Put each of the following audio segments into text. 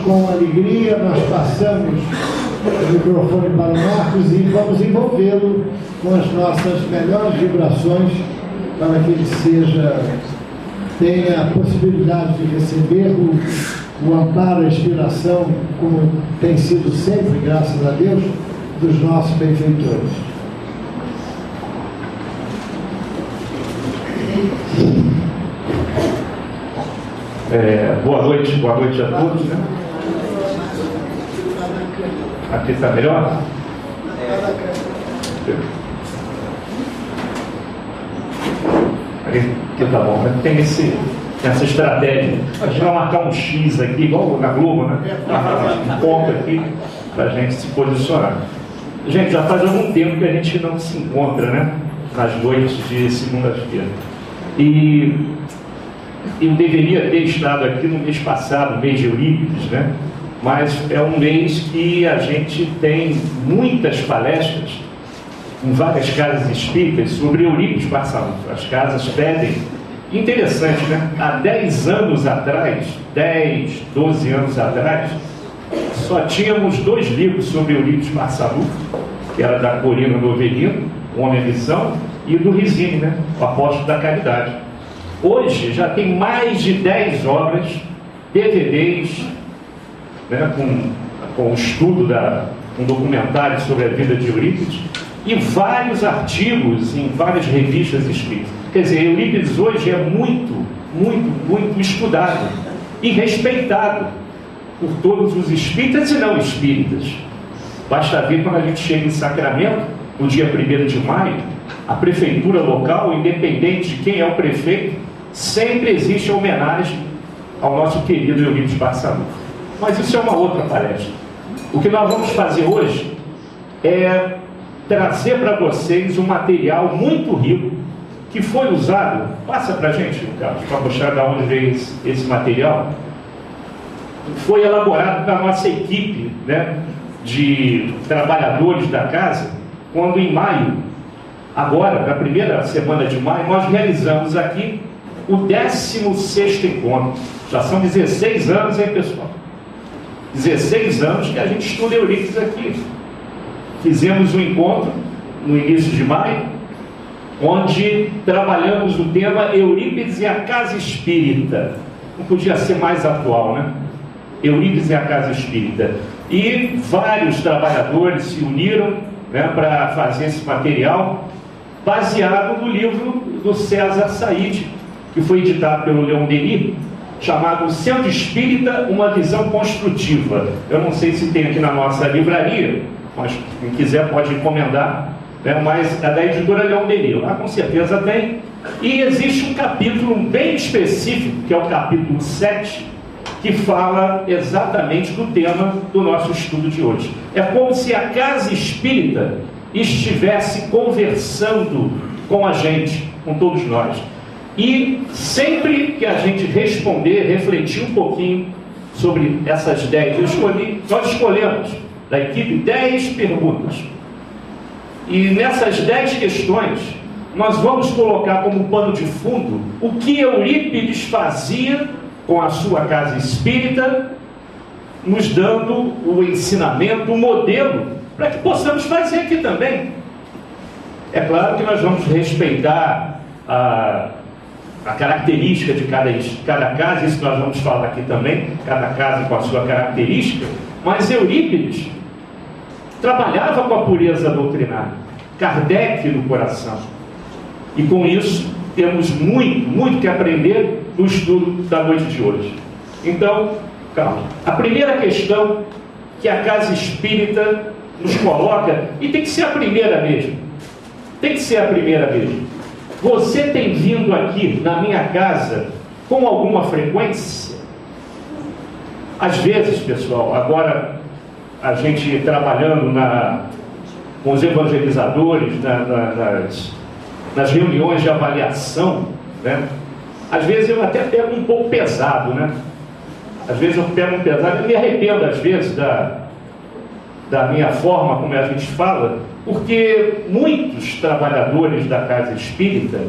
com alegria, nós passamos o microfone para o Marcos e vamos envolvê-lo com as nossas melhores vibrações para que ele tenha a possibilidade de receber o amparo, a inspiração, como tem sido sempre, graças a Deus, dos nossos benfeitores. Boa noite a todos, né? Aqui está melhor? Aqui tá bom, né? Tem essa estratégia. A gente vai marcar um X aqui, igual na Globo, né? Um ponto aqui para a gente se posicionar. Gente, já faz algum tempo que a gente não se encontra, né? Nas noites de segunda-feira. E eu deveria ter estado aqui no mês passado, mês de Eurípides, né? Mas é um mês que a gente tem muitas palestras em várias casas espíritas sobre Eurípides Barçanufo. As casas pedem. Interessante, né? Há 10 anos atrás, 10, 12 anos atrás, só tínhamos 2 livros sobre Eurípides Barçanufo, que era da Corina Novelino, O Homem e a Missão, e do Rizzini, né? O Apóstolo da Caridade. Hoje já tem mais de 10 obras, DVDs, né? com o estudo um documentário sobre a vida de Eurípides, e vários artigos em várias revistas espíritas. Quer dizer, Eurípides hoje é muito, muito, muito estudado e respeitado por todos os espíritas e não espíritas. Basta ver quando a gente chega em Sacramento, no dia 1º de maio, a prefeitura local, independente de quem é o prefeito, sempre existe a homenagem ao nosso querido Eurípides Barçanufo. Mas isso é uma outra palestra. O que nós vamos fazer hoje é trazer para vocês um material muito rico que foi usado. Passa para a gente, Carlos, para mostrar de onde veio esse material. Foi elaborado pela nossa equipe, né, de trabalhadores da casa, quando em maio, agora, na primeira semana de maio, nós realizamos aqui o 16º encontro. Já são 16 anos, hein, pessoal? 16 anos que a gente estuda Eurípides aqui. Fizemos um encontro no início de maio, onde trabalhamos o tema Eurípides e a Casa Espírita. Não podia ser mais atual, né? Eurípides e a Casa Espírita. E vários trabalhadores se uniram, né, para fazer esse material, baseado no livro do César Said, que foi editado pelo Leon Denis, chamado Centro Espírita, uma visão construtiva. Eu não sei se tem aqui na nossa livraria, mas quem quiser pode encomendar, né? Mas é da editora Leon Denis, lá com certeza tem. E existe um capítulo bem específico, que é o capítulo 7, que fala exatamente do tema do nosso estudo de hoje. É como se a casa espírita estivesse conversando com a gente, com todos nós. E sempre que a gente responder, refletir um pouquinho sobre essas 10, nós escolhemos da equipe 10 perguntas. E nessas 10 questões, nós vamos colocar como pano de fundo o que Eurípides fazia com a sua casa espírita, nos dando o ensinamento, o modelo, para que possamos fazer aqui também. É claro que nós vamos respeitar a característica de cada casa, isso nós vamos falar aqui também, cada casa com a sua característica, mas Eurípides trabalhava com a pureza doutrinária, Kardec no coração. E com isso, temos muito, muito que aprender no estudo da noite de hoje. Então, calma. A primeira questão que a casa espírita nos coloca, e tem que ser a primeira mesmo, tem que ser a primeira mesmo. Você tem vindo aqui na minha casa com alguma frequência? Às vezes, pessoal, agora a gente trabalhando com os evangelizadores, nas reuniões de avaliação, né? Às vezes eu até pego um pouco pesado, né? Às vezes eu pego um pesado e me arrependo, às vezes, da minha forma como a gente fala, porque muitos trabalhadores da casa espírita,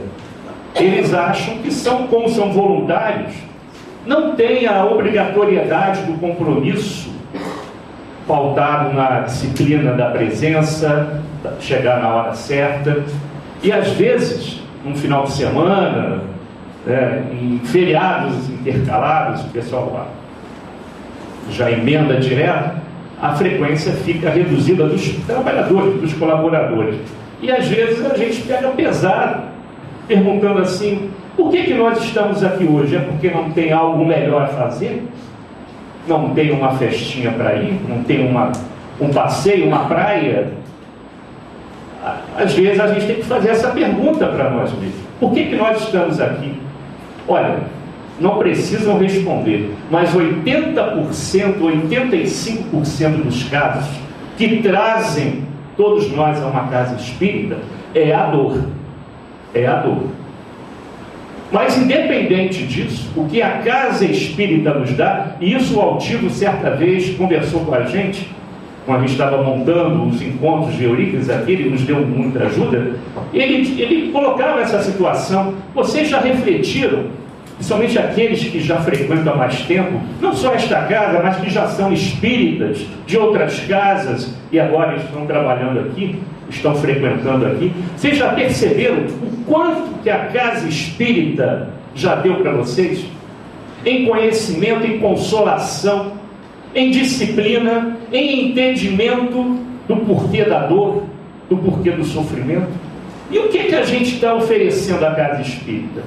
eles acham que como são voluntários, não tem a obrigatoriedade do compromisso pautado na disciplina da presença, chegar na hora certa, e às vezes, num final de semana, em feriados intercalados, o pessoal lá já emenda direto, a frequência fica reduzida dos trabalhadores, dos colaboradores. E às vezes a gente pega pesado, perguntando assim, por que nós estamos aqui hoje? É porque não tem algo melhor a fazer? Não tem uma festinha para ir? Não tem um passeio, uma praia? Às vezes a gente tem que fazer essa pergunta para nós mesmos. Por que nós estamos aqui? Olha, não precisam responder, mas 80%, 85% dos casos que trazem todos nós a uma casa espírita é a dor. É a dor. Mas independente disso, o que a casa espírita nos dá, e isso o Altivo certa vez conversou com a gente, quando a gente estava montando os encontros de Eurípides aqui, ele nos deu muita ajuda, ele colocava essa situação. Vocês já refletiram, principalmente aqueles que já frequentam há mais tempo, não só esta casa, mas que já são espíritas de outras casas e agora estão trabalhando aqui, estão frequentando aqui, vocês já perceberam o quanto que a casa espírita já deu para vocês? Em conhecimento, em consolação, em disciplina, em entendimento do porquê da dor, do porquê do sofrimento. E o que a gente está oferecendo à casa espírita?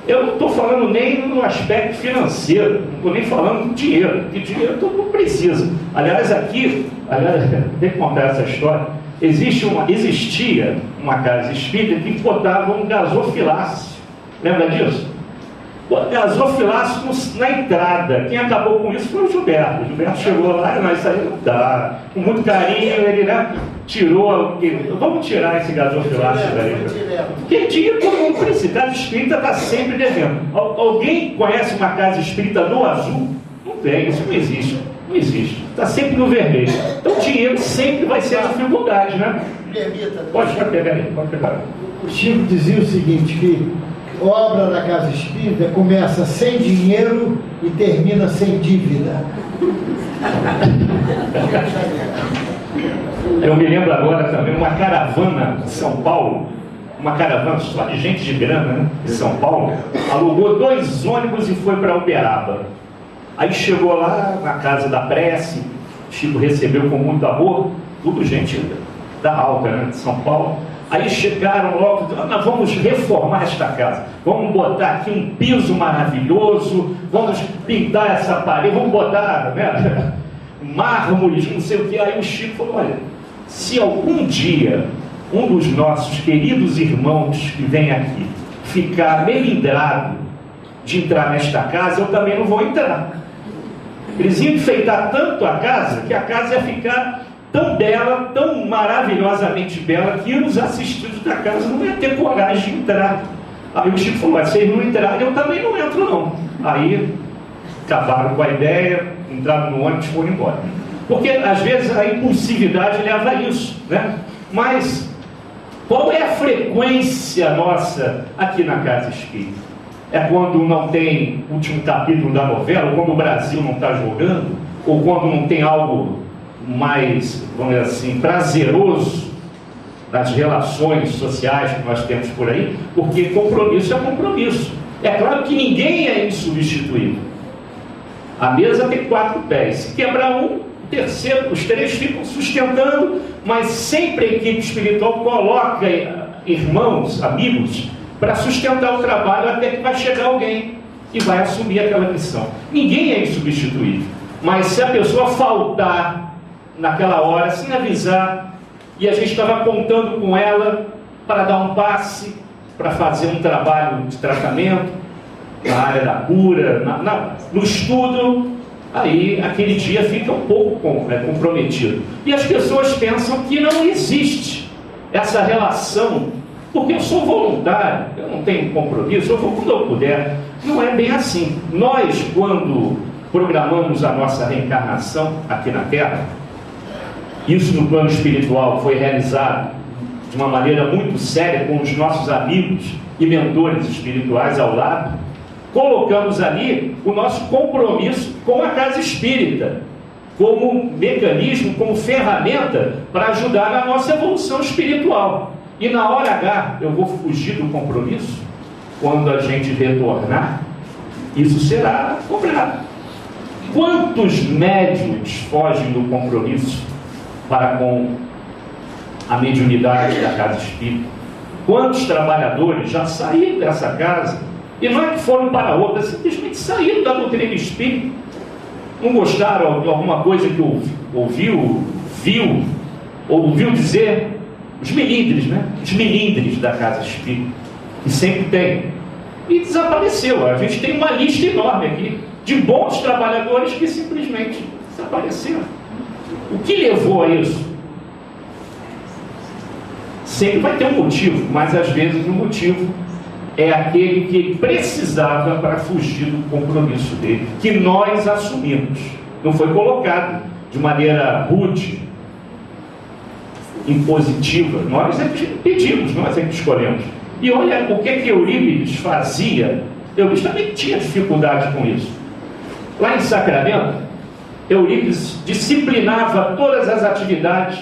Eu não estou falando nem no aspecto financeiro, não estou nem falando do dinheiro, porque dinheiro todo mundo precisa. Aliás, tem que contar essa história. Existia uma casa espírita que botava um gasofilácio. Lembra disso? Gasofilácio na entrada. Quem acabou com isso foi o Gilberto. O Gilberto chegou lá e isso aí não dá. Com muito carinho, ele tirou. Vamos tirar esse gasofilácio daí. Porque dinheiro todo mundo precisa. Casa espírita está sempre devendo. Alguém conhece uma casa espírita no azul? Não tem, isso não existe. Não existe. Está sempre no vermelho. Então o dinheiro sempre vai ser a dificuldade, né? Pode pegar aí, pode pegar. O Chico dizia o seguinte, que a obra da casa espírita começa sem dinheiro e termina sem dívida. Eu me lembro agora também, uma caravana de São Paulo, uma caravana só de gente de grana, né, de São Paulo, alugou 2 ônibus e foi para Uberaba. Aí chegou lá na casa da prece, Chico recebeu com muito amor, tudo gente da alta, né, de São Paulo. Aí chegaram logo, nós vamos reformar esta casa, vamos botar aqui um piso maravilhoso, vamos pintar essa parede, vamos botar, né, mármores, não sei o que. Aí o Chico falou, olha, se algum dia um dos nossos queridos irmãos que vem aqui ficar melindrado de entrar nesta casa, eu também não vou entrar. Eles iam enfeitar tanto a casa, que a casa ia ficar tão bela, tão maravilhosamente bela, que os assistidos da casa não iam ter coragem de entrar. Aí o Chico falou, se eles não entrarem, eu também não entro não. Aí acabaram com a ideia, entraram no ônibus e foram embora. Porque às vezes a impulsividade leva a isso, né? Mas qual é a frequência nossa aqui na Casa Espírita? É quando não tem o último capítulo da novela, ou quando o Brasil não está jogando, ou quando não tem algo mais, vamos dizer assim, prazeroso das relações sociais que nós temos por aí, porque compromisso é compromisso. É claro que ninguém é insubstituível. A mesa tem 4 pés. Se quebrar um, o terceiro, os 3 ficam sustentando, mas sempre a equipe espiritual coloca irmãos, amigos, para sustentar o trabalho até que vai chegar alguém e vai assumir aquela missão. Ninguém é insubstituível. Mas se a pessoa faltar naquela hora, sem avisar, e a gente estava contando com ela para dar um passe, para fazer um trabalho de tratamento, na área da cura, no estudo, aí aquele dia fica um pouco comprometido. E as pessoas pensam que não existe essa relação, porque eu sou voluntário, eu não tenho compromisso, eu vou quando eu puder. Não é bem assim. Nós, quando programamos a nossa reencarnação aqui na Terra, isso no plano espiritual foi realizado de uma maneira muito séria com os nossos amigos e mentores espirituais ao lado. colocamos ali o nosso compromisso com a casa espírita, como mecanismo, como ferramenta para ajudar na nossa evolução espiritual. E na hora H, eu vou fugir do compromisso? Quando a gente retornar, isso será cobrado. Quantos médiuns fogem do compromisso para com a mediunidade da casa espírita? Quantos trabalhadores já saíram dessa casa e não é que foram para outra, simplesmente saíram da doutrina espírita, não gostaram de alguma coisa que ouviu dizer? Os melindres, né? Os melindres da casa espírita, que sempre tem. E desapareceu. A gente tem uma lista enorme aqui de bons trabalhadores que simplesmente desapareceram. O que levou a isso? Sempre vai ter um motivo, mas às vezes o motivo é aquele que ele precisava para fugir do compromisso dele, que nós assumimos. Não foi colocado de maneira rude, impositiva. Nós é que pedimos, nós é que escolhemos. E olha o que Eurípides fazia. Eurípides também tinha dificuldade com isso. Lá em Sacramento, Eurípides disciplinava todas as atividades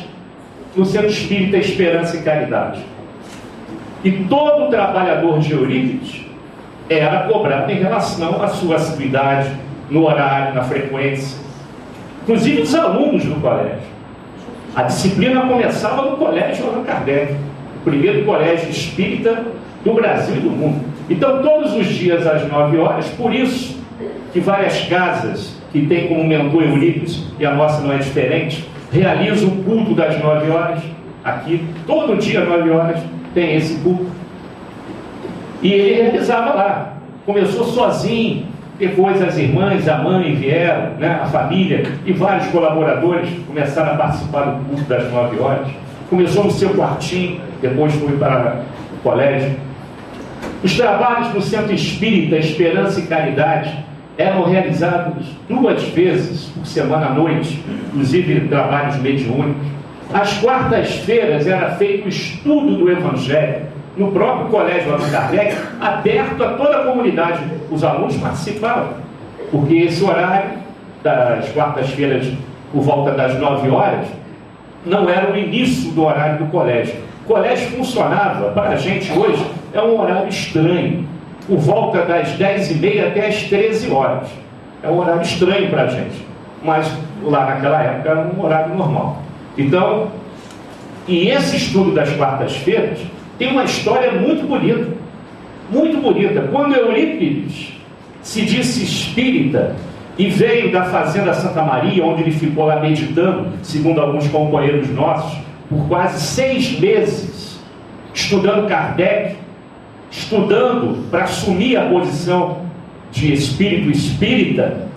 no Centro Espírita Esperança e Caridade. E todo trabalhador de Eurípides era cobrado em relação à sua assiduidade, no horário, na frequência. Inclusive os alunos do colégio. A disciplina começava no Colégio Allan Kardec, o primeiro colégio espírita do Brasil e do mundo. Então, todos os dias às 9 horas, por isso que várias casas que têm como mentor Eurípides, e a nossa não é diferente, realizam o culto das 9 horas, aqui, todo dia às 9 horas, tem esse culto. E ele realizava lá. Começou sozinho, depois as irmãs, a mãe vieram, né, a família e vários colaboradores começaram a participar do culto das 9 horas. Começou no seu quartinho, depois foi para o colégio. Os trabalhos no Centro Espírita Esperança e Caridade eram realizados 2 vezes por semana à noite, inclusive trabalhos mediúnicos. Às quartas-feiras era feito o estudo do Evangelho, no próprio Colégio Allan Kardec, aberto a toda a comunidade. Os alunos participavam, porque esse horário das quartas-feiras, por volta das 9 horas, não era o início do horário do colégio. O colégio funcionava, para a gente hoje, é um horário estranho, por volta das 10h30 até as 13 horas. É um horário estranho para a gente, mas lá naquela época era um horário normal. Então, e esse estudo das quartas-feiras tem uma história muito bonita, muito bonita. Quando Eurípides se disse espírita e veio da Fazenda Santa Maria, onde ele ficou lá meditando, segundo alguns companheiros nossos, por quase 6 meses, estudando Kardec, estudando para assumir a posição de espírito espírita,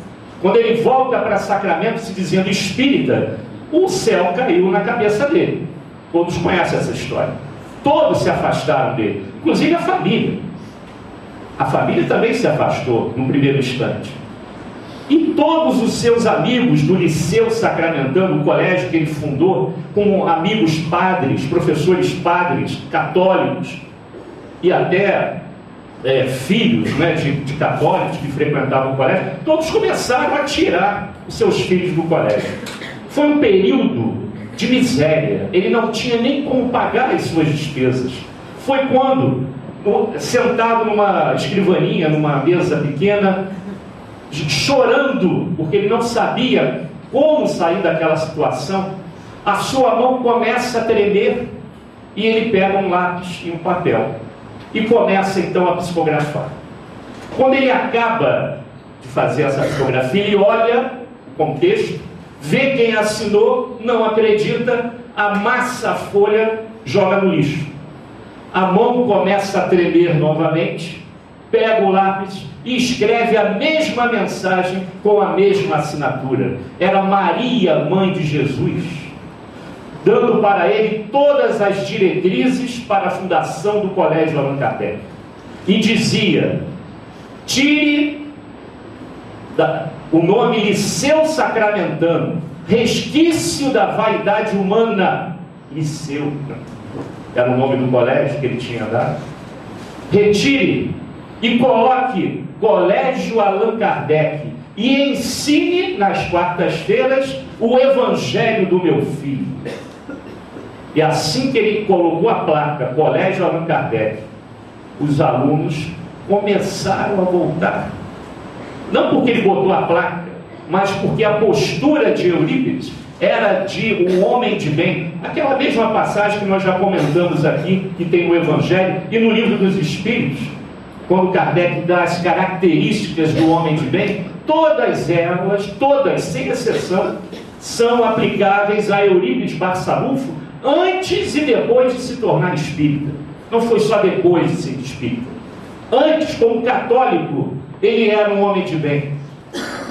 quando ele volta para Sacramento se dizendo espírita, o céu caiu na cabeça dele. Todos conhecem essa história. Todos se afastaram dele, inclusive a família. A família também se afastou no primeiro instante. E todos os seus amigos do Liceu Sacramentano, o colégio que ele fundou, com amigos padres, professores padres, católicos, e até filhos, né, de católicos que frequentavam o colégio, todos começaram a tirar os seus filhos do colégio. Foi um período de miséria. Ele não tinha nem como pagar as suas despesas. Foi quando, sentado numa escrivaninha, numa mesa pequena, chorando, porque ele não sabia como sair daquela situação, a sua mão começa a tremer e ele pega um lápis e um papel e começa então a psicografar. Quando ele acaba de fazer essa psicografia, ele olha o contexto, vê quem assinou, não acredita, amassa a folha, joga no lixo. A mão começa a tremer novamente, pega o lápis e escreve a mesma mensagem com a mesma assinatura. Era Maria, mãe de Jesus, dando para ele todas as diretrizes para a fundação do Colégio Allan Kardec. E dizia: tire o nome Liceu Sacramentano, resquício da vaidade humana. Liceu era o nome do colégio que ele tinha dado. Retire e coloque Colégio Allan Kardec e ensine nas quartas-feiras o Evangelho do meu filho. E assim que ele colocou a placa Colégio Allan Kardec, os alunos começaram a voltar. Não porque ele botou a placa, mas porque a postura de Eurípides era de um homem de bem. Aquela mesma passagem que nós já comentamos aqui, que tem no Evangelho e no Livro dos Espíritos, quando Kardec dá as características do homem de bem, todas elas, todas, sem exceção, são aplicáveis a Eurípides Barçalufo antes e depois de se tornar espírita. Não foi só depois de ser espírita. Antes, como católico, ele era um homem de bem.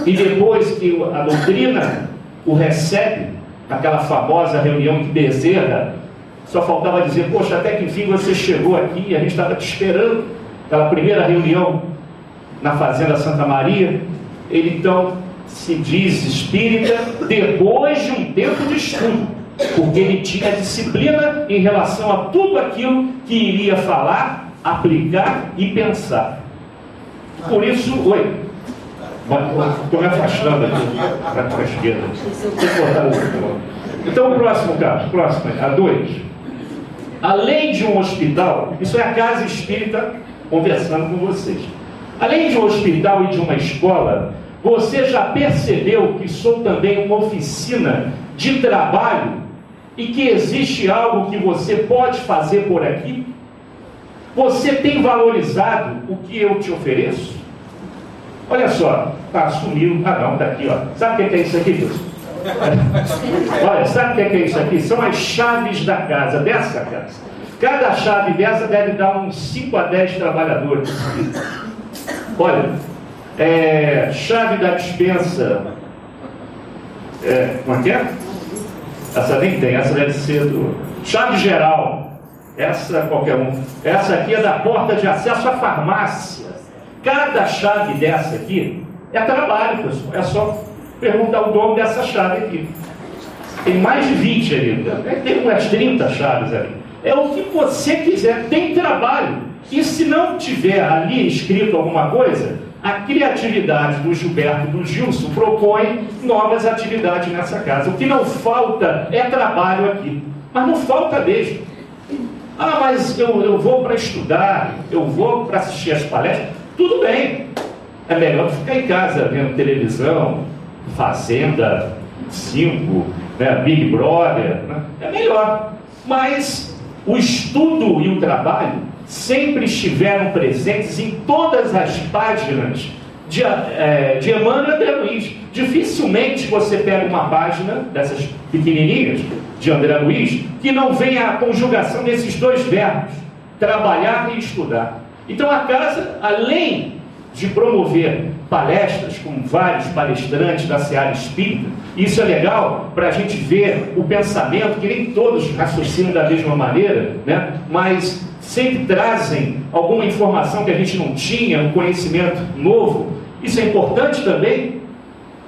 E depois que a doutrina o recebe, aquela famosa reunião de Bezerra, só faltava dizer, poxa, até que enfim você chegou aqui, a gente estava te esperando. Aquela primeira reunião na Fazenda Santa Maria, ele então se diz espírita depois de um tempo de estudo, porque ele tinha disciplina em relação a tudo aquilo que iria falar, aplicar e pensar. Por isso, estou me afastando aqui para a esquerda. Então, o próximo caso, a 2. Além de um hospital, isso é a casa espírita conversando com vocês. Além de um hospital e de uma escola, você já percebeu que sou também uma oficina de trabalho e que existe algo que você pode fazer por aqui? Você tem valorizado o que eu te ofereço? Olha só, sumiu. Não, está aqui, ó. Sabe o que é isso aqui, pessoal? Olha, sabe o que é isso aqui? São as chaves da casa, dessa casa. Cada chave dessa deve dar uns 5 a 10 trabalhadores. Olha, chave da dispensa. Como é que é? Essa nem tem, essa deve ser do. Chave geral. Essa qualquer um. Essa aqui é da porta de acesso à farmácia. Cada chave dessa aqui é trabalho, pessoal. É só perguntar o dono dessa chave aqui. Tem mais de 20 ali. Tem umas 30 chaves ali. É o que você quiser. Tem trabalho. E se não tiver ali escrito alguma coisa, a criatividade do Gilberto e do Gilson propõe novas atividades nessa casa. O que não falta é trabalho aqui. Mas não falta mesmo. Mas eu vou para estudar, eu vou para assistir as palestras. Tudo bem. É melhor ficar em casa vendo televisão, Fazenda 5, Big Brother. É melhor. Mas o estudo e o trabalho sempre estiveram presentes em todas as páginas de Emmanuel André Luiz. Dificilmente você pega uma página dessas pequenininhas de André Luiz que não venha a conjugação desses dois verbos, trabalhar e estudar. Então a casa, além de promover palestras com vários palestrantes da Seara Espírita, isso é legal para a gente ver o pensamento, que nem todos raciocinam da mesma maneira, mas sempre trazem alguma informação que a gente não tinha, um conhecimento novo. Isso é importante também,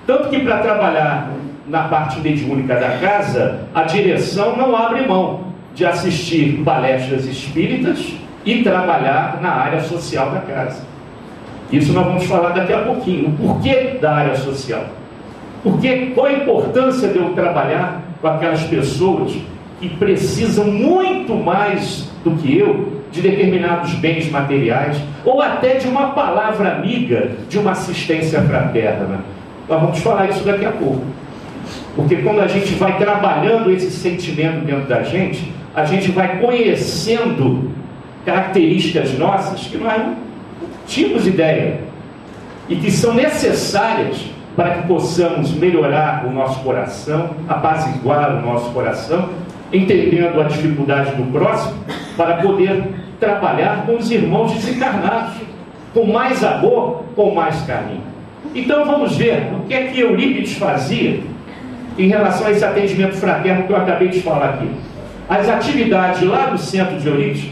tanto que para trabalhar na parte mediúnica da casa, a direção não abre mão de assistir palestras espíritas e trabalhar na área social da casa. Isso nós vamos falar daqui a pouquinho. O porquê da área social? Qual a importância de eu trabalhar com aquelas pessoas que precisam muito mais do que eu de determinados bens materiais, ou até de uma palavra amiga, de uma assistência fraterna. Nós vamos falar isso daqui a pouco. Porque quando a gente vai trabalhando esse sentimento dentro da gente, a gente vai conhecendo características nossas que nós não tínhamos ideia e que são necessárias para que possamos melhorar o nosso coração, apaziguar o nosso coração, entendendo a dificuldade do próximo, para poder trabalhar com os irmãos desencarnados, com mais amor, com mais carinho. Então vamos ver o que é que Eurípides fazia em relação a esse atendimento fraterno que eu acabei de falar aqui. As atividades lá no centro de Eurípides,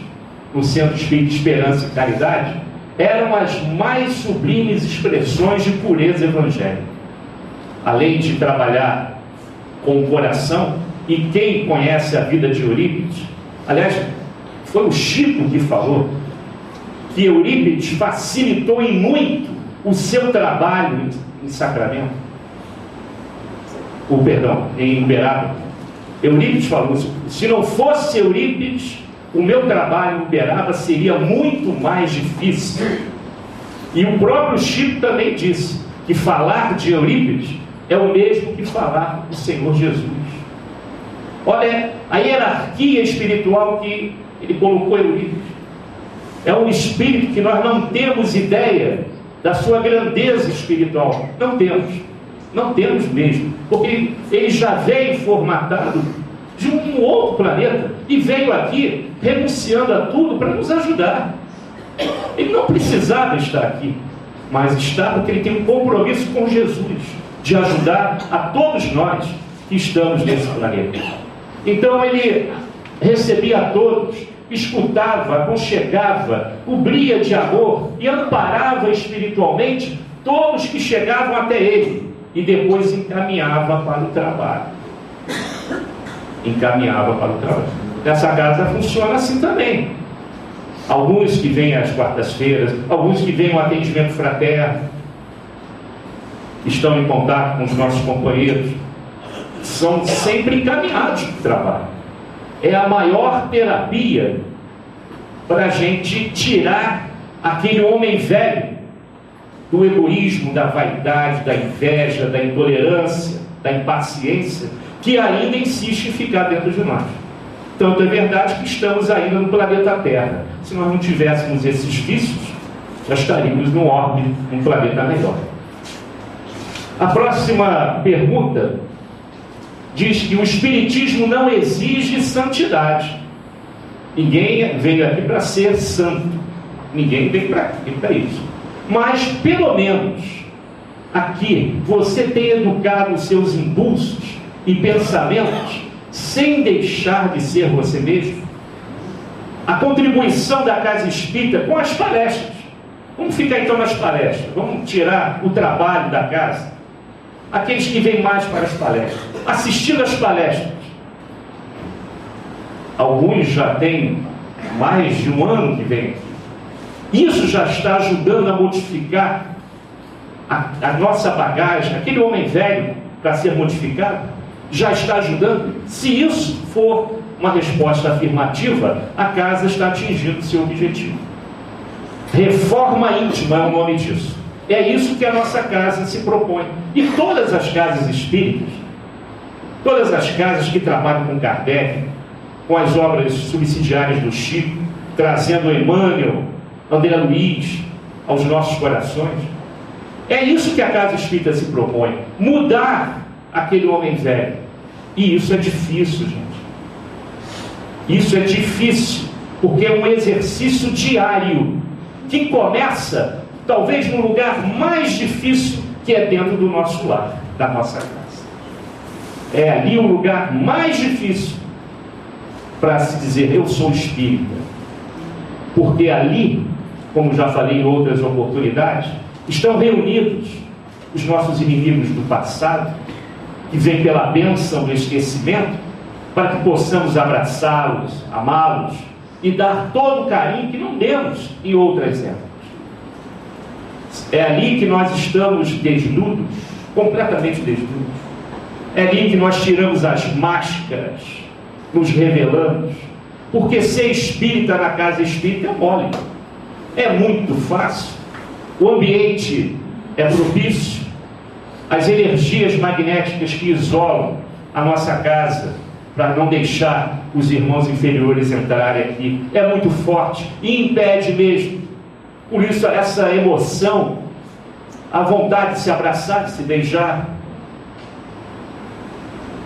no Centro Espírita Esperança e Caridade, eram as mais sublimes expressões de pureza evangélica. Além de trabalhar com o coração, e quem conhece a vida de Eurípides, aliás, foi o Chico que falou que Eurípides facilitou em muito o seu trabalho em Sacramento? Em Uberaba. Eurípides falou: se não fosse Eurípides, o meu trabalho em Uberaba seria muito mais difícil. E o próprio Chico também disse que falar de Eurípides é o mesmo que falar do Senhor Jesus. Olha a hierarquia espiritual que ele colocou Eurípides. É um espírito que nós não temos ideia da sua grandeza espiritual. Não temos mesmo, porque ele já veio formatado de um outro planeta e veio aqui renunciando a tudo para nos ajudar. Ele não precisava estar aqui, mas está porque ele tem um compromisso com Jesus de ajudar a todos nós que estamos nesse planeta. Então ele recebia a todos, escutava, aconchegava, cobria de amor e amparava espiritualmente todos que chegavam até ele, e depois encaminhava para o trabalho. Essa casa funciona assim também. Alguns que vêm às quartas-feiras, alguns que vêm ao atendimento fraterno, estão em contato com os nossos companheiros, são sempre encaminhados para o trabalho. É a maior terapia para a gente tirar aquele homem velho do egoísmo, da vaidade, da inveja, da intolerância, da impaciência, que ainda insiste em ficar dentro de nós. Tanto é verdade que estamos ainda no planeta Terra. Se nós não tivéssemos esses vícios, já estaríamos num orbe, num planeta melhor. A próxima pergunta diz que o Espiritismo não exige santidade. Ninguém veio aqui para ser santo. Ninguém veio para isso. Mas, pelo menos, aqui, você tem educado os seus impulsos e pensamentos sem deixar de ser você mesmo. A contribuição da Casa Espírita com as palestras. Vamos ficar então nas palestras. Vamos tirar o trabalho da casa. Aqueles que vêm mais para as palestras. Assistindo às palestras. Alguns já têm mais de um ano que vêm. Isso já está ajudando a modificar a nossa bagagem. Aquele homem velho para ser modificado já está ajudando. Se isso for uma resposta afirmativa, a casa está atingindo o seu objetivo. Reforma íntima é o nome disso. É isso que a nossa casa se propõe. E todas as casas espíritas, todas as casas que trabalham com Kardec, com as obras subsidiárias do Chico, trazendo Emmanuel, André Luiz aos nossos corações, é isso que a Casa Espírita se propõe: mudar aquele homem velho. E isso é difícil, gente. Isso é difícil, porque é um exercício diário que começa talvez no lugar mais difícil, que é dentro do nosso lar, da nossa casa. É ali o lugar mais difícil para se dizer eu sou espírita, porque ali, como já falei em outras oportunidades, estão reunidos os nossos inimigos do passado, que vêm pela bênção do esquecimento, para que possamos abraçá-los, amá-los e dar todo o carinho que não demos em outras épocas. É ali que nós estamos desnudos, completamente desnudos. É ali que nós tiramos as máscaras, nos revelamos, porque ser espírita na casa espírita é mole. É muito fácil, o ambiente é propício, as energias magnéticas que isolam a nossa casa para não deixar os irmãos inferiores entrarem aqui é muito forte e impede mesmo. Por isso essa emoção, a vontade de se abraçar, de se beijar,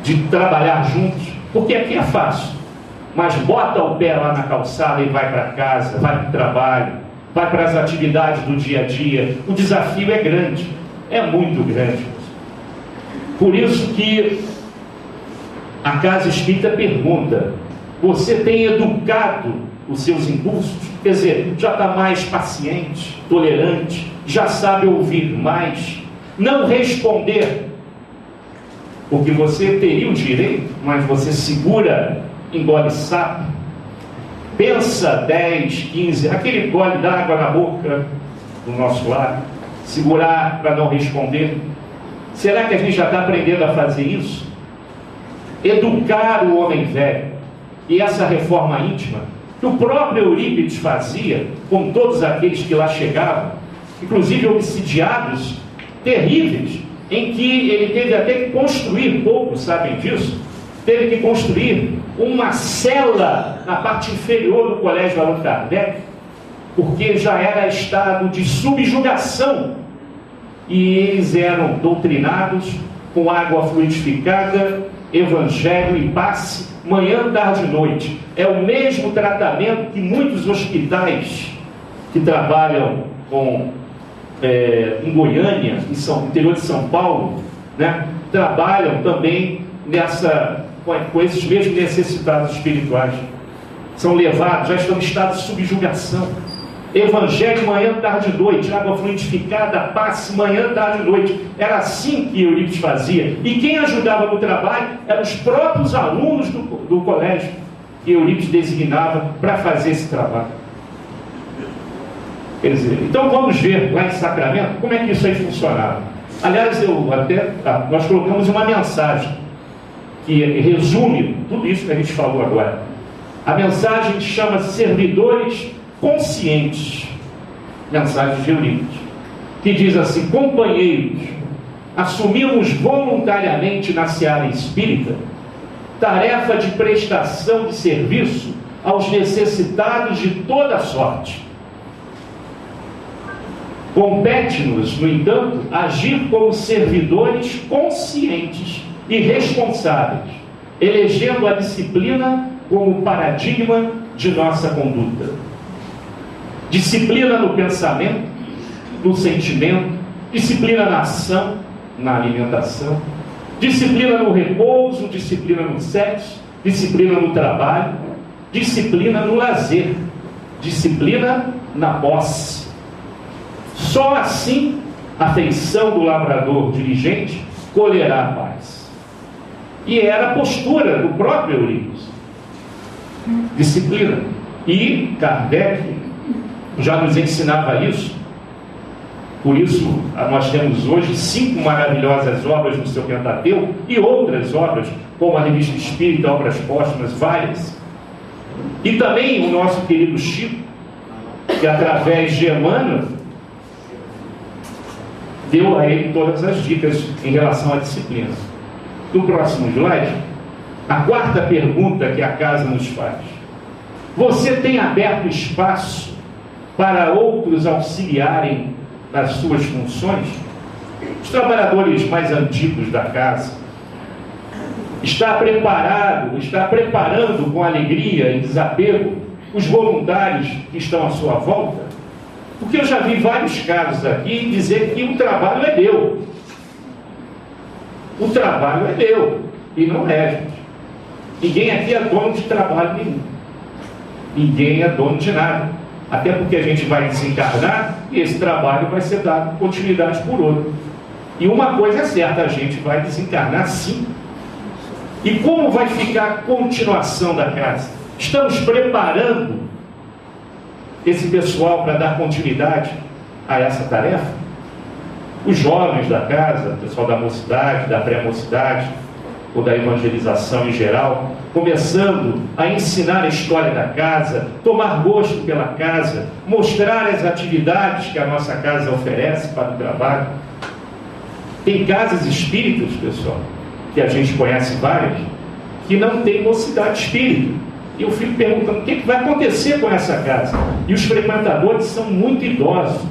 de trabalhar juntos, porque aqui é fácil, mas bota o pé lá na calçada e vai para casa, vai para o trabalho, vai para as atividades do dia a dia. O desafio é grande, é muito grande. Por isso que a Casa Espírita pergunta: você tem educado os seus impulsos? Quer dizer, já está mais paciente, tolerante, já sabe ouvir mais, não responder, porque você teria o direito, mas você segura, engole sapo. pensa 10, 15, aquele gole d'água na boca do nosso lar, segurar para não responder. Será que a gente já está aprendendo a fazer isso? Educar o homem velho. E essa reforma íntima, que o próprio Eurípides fazia com todos aqueles que lá chegavam, inclusive homicidiados terríveis, em que ele teve até que construir, poucos sabem disso, teve que construir uma cela na parte inferior do colégio Allan Kardec, porque já era estado de subjugação, e eles eram doutrinados com água fluidificada, evangelho e passe, manhã, tarde e noite. É o mesmo tratamento que muitos hospitais que trabalham em Goiânia, no interior de São Paulo, né, trabalham também com esses mesmos necessitados espirituais. São levados, já estão em estado de subjugação. Evangelho manhã, tarde e noite, água fluidificada, passe manhã, tarde e noite. Era assim que Eurípides fazia. E quem ajudava no trabalho eram os próprios alunos do colégio que Eurípides designava para fazer esse trabalho. Quer dizer, então vamos ver lá em Sacramento como é que isso aí funcionava. Aliás, nós colocamos uma mensagem que resume tudo isso que a gente falou agora. A mensagem chama-se Servidores Conscientes, mensagem de Eurípides, que diz assim: companheiros, assumimos voluntariamente na seara espírita tarefa de prestação de serviço aos necessitados de toda sorte. Compete-nos, no entanto, agir como servidores conscientes e responsáveis, elegendo a disciplina como paradigma de nossa conduta. Disciplina no pensamento, no sentimento, disciplina na ação, na alimentação, disciplina no repouso, disciplina no sexo, disciplina no trabalho, disciplina no lazer, disciplina na posse. Só assim a feição do lavrador diligente colherá a paz. E era a postura do próprio Eurípides. Disciplina. E Kardec já nos ensinava isso. Por isso nós temos hoje 5 maravilhosas obras no seu Pentateuco e outras obras, como a Revista Espírita, Obras Póstumas, várias. E também o nosso querido Chico, que através de Emmanuel deu a ele todas as dicas em relação à disciplina. No próximo slide, a quarta pergunta que a casa nos faz: você tem aberto espaço para outros auxiliarem nas suas funções? Os trabalhadores mais antigos da casa está preparando com alegria e desapego os voluntários que estão à sua volta? Porque eu já vi vários casos aqui dizer que o trabalho é meu. O trabalho é meu. E não é, gente. Ninguém aqui é dono de trabalho nenhum. Ninguém é dono de nada. Até porque a gente vai desencarnar e esse trabalho vai ser dado continuidade por outro. E uma coisa é certa, a gente vai desencarnar sim. E como vai ficar a continuação da casa? Estamos preparando esse pessoal para dar continuidade a essa tarefa? Os jovens da casa, o pessoal da mocidade, da pré-mocidade, ou da evangelização em geral, começando a ensinar a história da casa, tomar gosto pela casa, mostrar as atividades que a nossa casa oferece para o trabalho. Tem casas espíritas, pessoal, que a gente conhece várias, que não tem mocidade espírita. E eu fico perguntando o que vai acontecer com essa casa. E os frequentadores são muito idosos,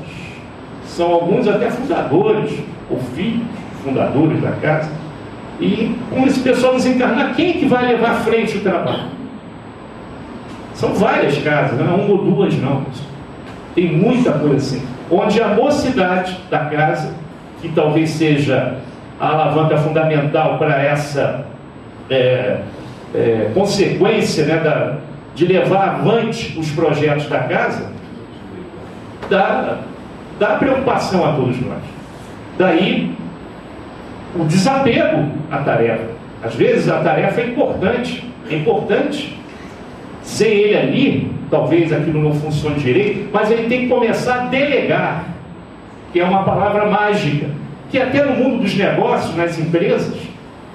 são alguns até fundadores, ou filhos fundadores da casa. E como esse pessoal desencarnar, quem que vai levar à frente o trabalho? São várias casas, não é uma ou duas não. Tem muita coisa assim, onde a mocidade da casa, que talvez seja a alavanca fundamental para essa consequência, né, de levar avante os projetos da casa, dá preocupação a todos nós. Daí o desapego à tarefa. Às vezes a tarefa é importante, Sem ele ali, talvez aquilo não funcione direito, mas ele tem que começar a delegar, que é uma palavra mágica, que até no mundo dos negócios, nas empresas,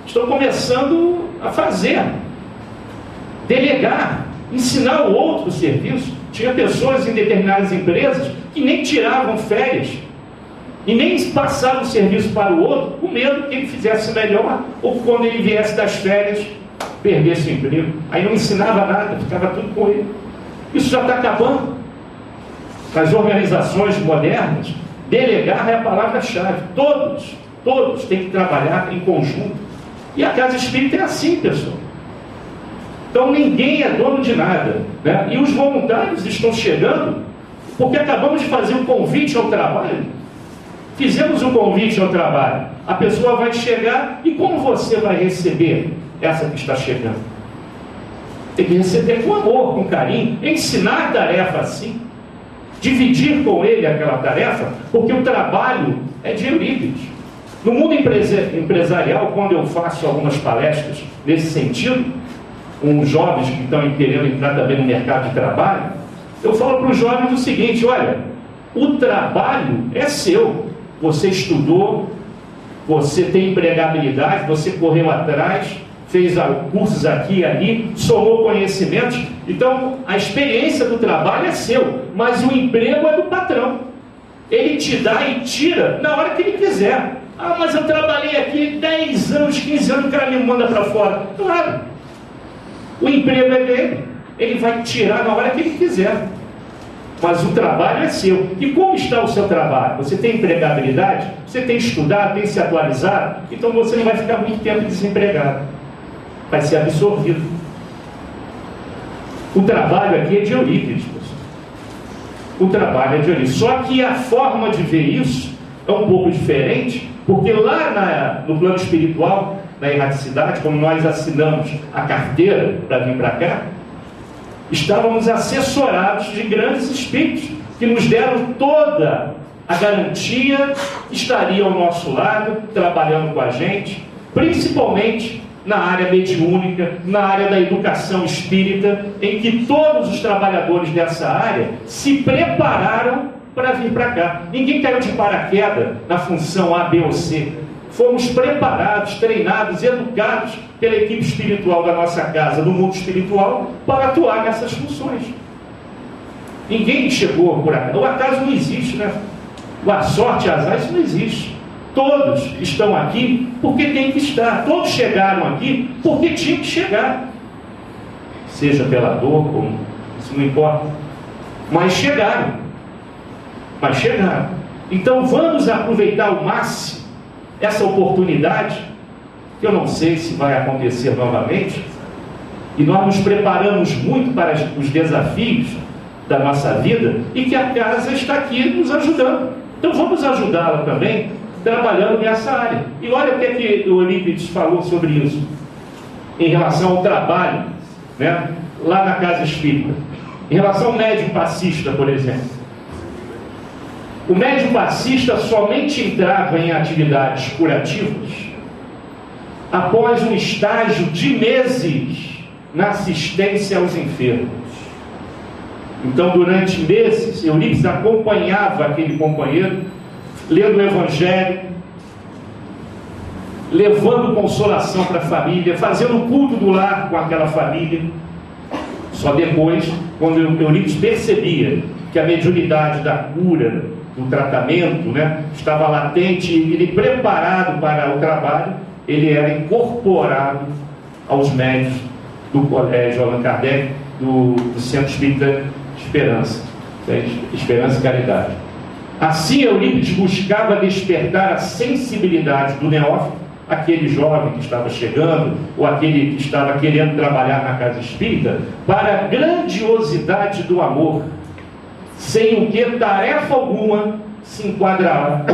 estão começando a fazer. Delegar, ensinar o outro o serviço. Tinha pessoas em determinadas empresas que nem tiravam férias e nem passavam o serviço para o outro, com medo que ele fizesse melhor, ou quando ele viesse das férias, perdesse o emprego. Aí não ensinava nada, ficava tudo com ele. Isso já está acabando. Nas organizações modernas, delegar é a palavra-chave. Todos têm que trabalhar em conjunto. E a casa espírita é assim, pessoal. Então ninguém é dono de nada, né? E os voluntários estão chegando porque acabamos de fazer um convite ao trabalho. Fizemos um convite ao trabalho. A pessoa vai chegar e como você vai receber essa que está chegando? Tem que receber com amor, com carinho, ensinar a tarefa assim, dividir com ele aquela tarefa, porque o trabalho é de Eurípides. No mundo empresarial, quando eu faço algumas palestras nesse sentido, com os jovens que estão querendo entrar também no mercado de trabalho, eu falo para os jovens o seguinte: olha, o trabalho é seu. Você estudou, você tem empregabilidade, você correu atrás, fez cursos aqui e ali, somou conhecimentos. Então, a experiência do trabalho é seu, mas o emprego é do patrão. Ele te dá e tira na hora que ele quiser. Ah, mas eu trabalhei aqui 10 anos, 15 anos, o cara me manda para fora. Claro, o emprego é dele. Ele vai tirar na hora que ele quiser. Mas o trabalho é seu. E como está o seu trabalho? Você tem empregabilidade? Você tem estudado, tem se atualizado? Então você não vai ficar muito tempo desempregado. Vai ser absorvido. O trabalho aqui é de Eurípides, pessoal. O trabalho é de Eurípides. Só que a forma de ver isso é um pouco diferente, porque lá no plano espiritual, na erraticidade, como nós assinamos a carteira para vir para cá, estávamos assessorados de grandes espíritos que nos deram toda a garantia, estariam ao nosso lado, trabalhando com a gente, principalmente na área mediúnica, na área da educação espírita, em que todos os trabalhadores dessa área se prepararam para vir para cá. Ninguém caiu de paraquedas na função A, B ou C. Fomos preparados, treinados, educados pela equipe espiritual da nossa casa, do mundo espiritual, para atuar nessas funções. Ninguém chegou por acaso. O acaso não existe, né? A sorte, azar, isso não existe. Todos estão aqui porque têm que estar. Todos chegaram aqui porque tinham que chegar. Seja pela dor, como isso não importa. Mas chegaram. Então vamos aproveitar ao máximo essa oportunidade, que eu não sei se vai acontecer novamente, e nós nos preparamos muito para os desafios da nossa vida, e que a casa está aqui nos ajudando. Então vamos ajudá-la também, trabalhando nessa área. E olha o que o Eurípides falou sobre isso, em relação ao trabalho, né, lá na casa espírita. Em relação ao médium passista, por exemplo. O médium passista somente entrava em atividades curativas após um estágio de meses na assistência aos enfermos. Então, durante meses, Eurípides acompanhava aquele companheiro, lendo o Evangelho, levando consolação para a família, fazendo o culto do lar com aquela família. Só depois, quando Eurípides percebia que a mediunidade da cura, do tratamento, né, estava latente e ele preparado para o trabalho, ele era incorporado aos médios do Colégio Allan Kardec, do Centro Espírita Esperança, Esperança e Caridade. Assim, Eurípides buscava despertar a sensibilidade do neófito, aquele jovem que estava chegando, ou aquele que estava querendo trabalhar na casa espírita, para a grandiosidade do amor, sem o que tarefa alguma se enquadrará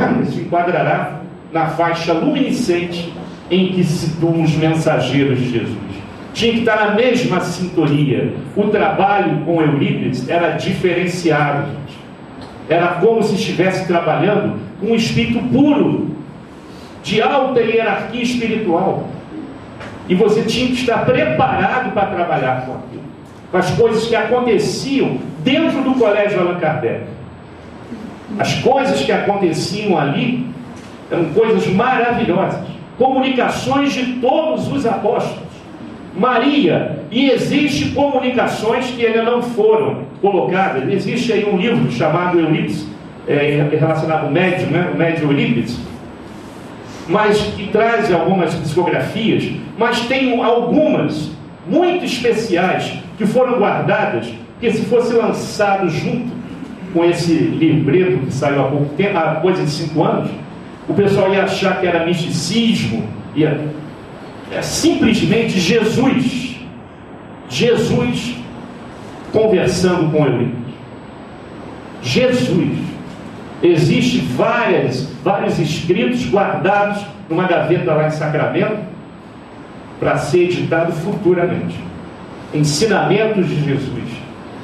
na faixa luminescente em que se situam os mensageiros de Jesus. Tinha que estar na mesma sintonia. O trabalho com Eurípides era diferenciado, gente. Era como se estivesse trabalhando com um espírito puro, de alta hierarquia espiritual. E você tinha que estar preparado para trabalhar com aquilo. com as coisas que aconteciam dentro do Colégio Allan Kardec. As coisas que aconteciam ali eram coisas maravilhosas. Comunicações de todos os apóstolos. Maria, e existe comunicações que ainda não foram colocadas. Existe aí um livro chamado Eurípides, relacionado ao médium, né? O médium Eurípides, mas que traz algumas psicografias, mas tem algumas muito especiais que foram guardadas, porque se fosse lançado junto com esse livreto que saiu há pouco tempo, há coisa de 5 anos, o pessoal ia achar que era misticismo, é simplesmente Jesus conversando com Eurípides. Jesus. Existem vários escritos guardados numa gaveta lá em Sacramento para ser editado futuramente. Ensinamentos de Jesus,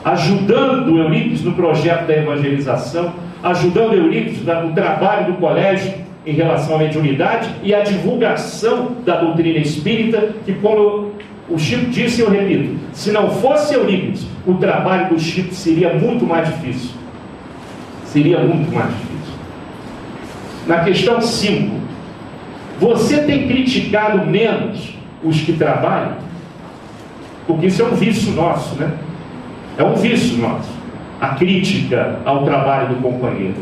ajudando Eurípides no projeto da evangelização, ajudando Eurípides no trabalho do colégio em relação à mediunidade e a divulgação da doutrina espírita, que, como o Chico disse, eu repito, se não fosse Eurípides, o trabalho do Chico seria muito mais difícil. Seria muito mais difícil. Na questão 5, você tem criticado menos os que trabalham? Porque isso é um vício nosso, né? É um vício nosso, a crítica ao trabalho do companheiro.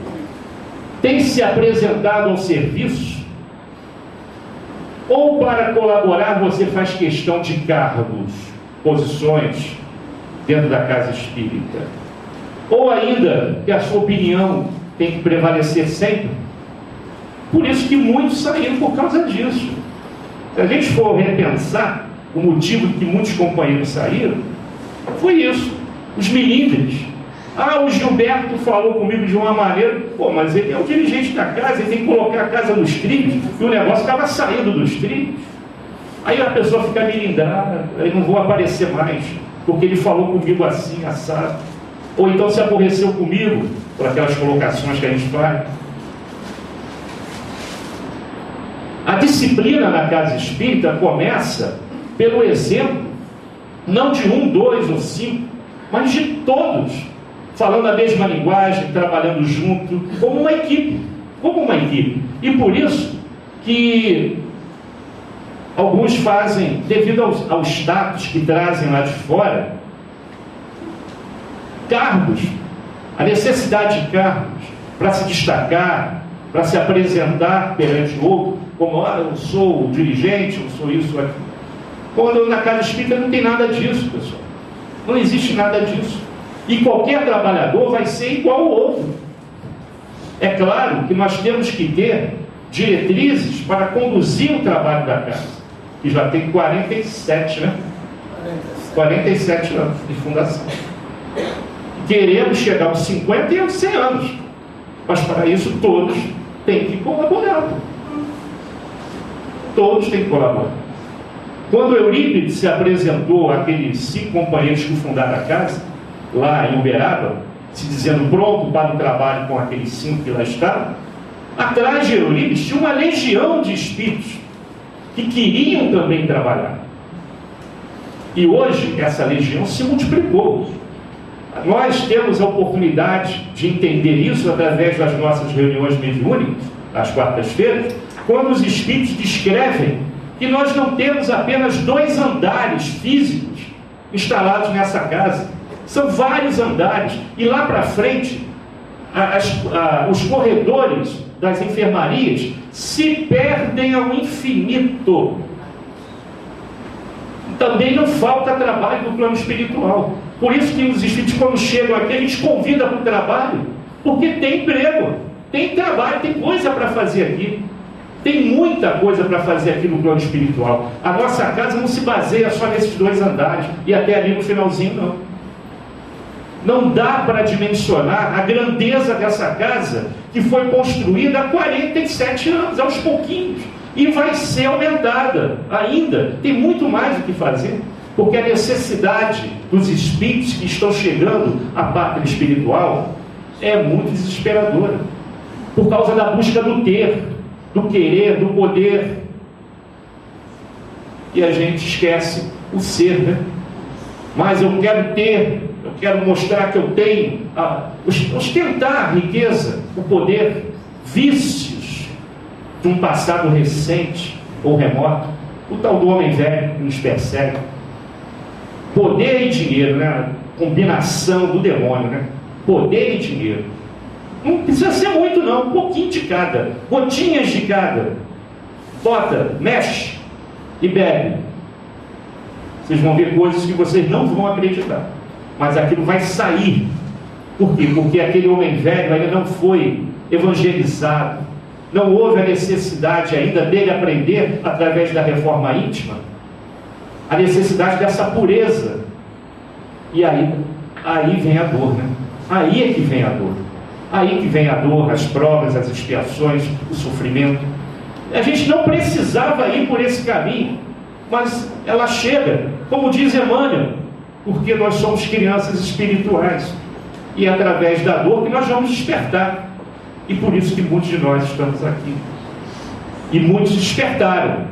Tem se apresentado ao serviço? Ou para colaborar você faz questão de cargos, posições dentro da casa espírita? Ou ainda que a sua opinião tem que prevalecer sempre? Por isso que muitos saíram por causa disso. Se a gente for repensar o motivo que muitos companheiros saíram, foi isso. Os milímetros. O Gilberto falou comigo de uma maneira, mas ele é o dirigente da casa, ele tem que colocar a casa nos trilhos, e o negócio estava saindo dos trilhos. Aí a pessoa fica melindrada, aí não vou aparecer mais, porque ele falou comigo assim, assado. Ou então se aborreceu comigo, por aquelas colocações que a gente faz. A disciplina na casa espírita começa pelo exemplo, não de 1, 2 ou 5, mas de todos, falando a mesma linguagem, trabalhando junto, como uma equipe. E por isso que alguns fazem, devido ao status que trazem lá de fora, cargos, a necessidade de cargos, para se destacar, para se apresentar perante o outro, como, eu sou o dirigente, eu sou isso, aqui. Quando na casa espírita não tem nada disso, pessoal. Não existe nada disso. E qualquer trabalhador vai ser igual ao outro. É claro que nós temos que ter diretrizes para conduzir o trabalho da casa, que já tem 47, né? 47 anos de fundação. Queremos chegar aos 50 e aos 100 anos. Mas para isso todos têm que colaborar. Todos têm que colaborar. Quando Eurípides se apresentou àqueles 5 companheiros que fundaram a casa, lá em Uberaba, se dizendo pronto para o trabalho com aqueles 5 que lá estavam, atrás de Eurípides tinha uma legião de espíritos que queriam também trabalhar. E hoje essa legião se multiplicou. Nós temos a oportunidade de entender isso através das nossas reuniões mediúnicas, às quartas-feiras, quando os espíritos descrevem que nós não temos apenas 2 andares físicos instalados nessa casa. São vários andares. E lá para frente, os corredores das enfermarias se perdem ao infinito. Também não falta trabalho no plano espiritual. Por isso que os espíritos, quando chegam aqui, eles convidam para o trabalho, porque tem emprego, tem trabalho, tem coisa para fazer aqui. Tem muita coisa para fazer aqui no plano espiritual. A nossa casa não se baseia só nesses 2 andares, e até ali no finalzinho não. Não dá para dimensionar a grandeza dessa casa, que foi construída há 47 anos, aos pouquinhos, e vai ser aumentada ainda. Tem muito mais o que fazer, porque a necessidade dos espíritos que estão chegando à pátria espiritual é muito desesperadora, por causa da busca do ter, do querer, do poder. E a gente esquece o ser, né? mas eu quero mostrar que eu tenho, ostentar a riqueza, o poder, vícios de um passado recente ou remoto, o tal do homem velho que nos persegue. Poder e dinheiro, né? Combinação do demônio, né? Poder e dinheiro. Não precisa ser muito não, um pouquinho de cada, gotinhas de cada. Bota, mexe e bebe. Vocês vão ver coisas que vocês não vão acreditar, mas aquilo vai sair. Por quê? Porque aquele homem velho ainda não foi evangelizado, não houve a necessidade ainda dele aprender através da reforma íntima, a necessidade dessa pureza. E aí vem a dor, né? Aí é que vem a dor. Aí que vem a dor, as provas, as expiações, o sofrimento. A gente não precisava ir por esse caminho, mas ela chega, como diz Emmanuel, porque nós somos crianças espirituais, e é através da dor que nós vamos despertar. E por isso que muitos de nós estamos aqui. E muitos despertaram.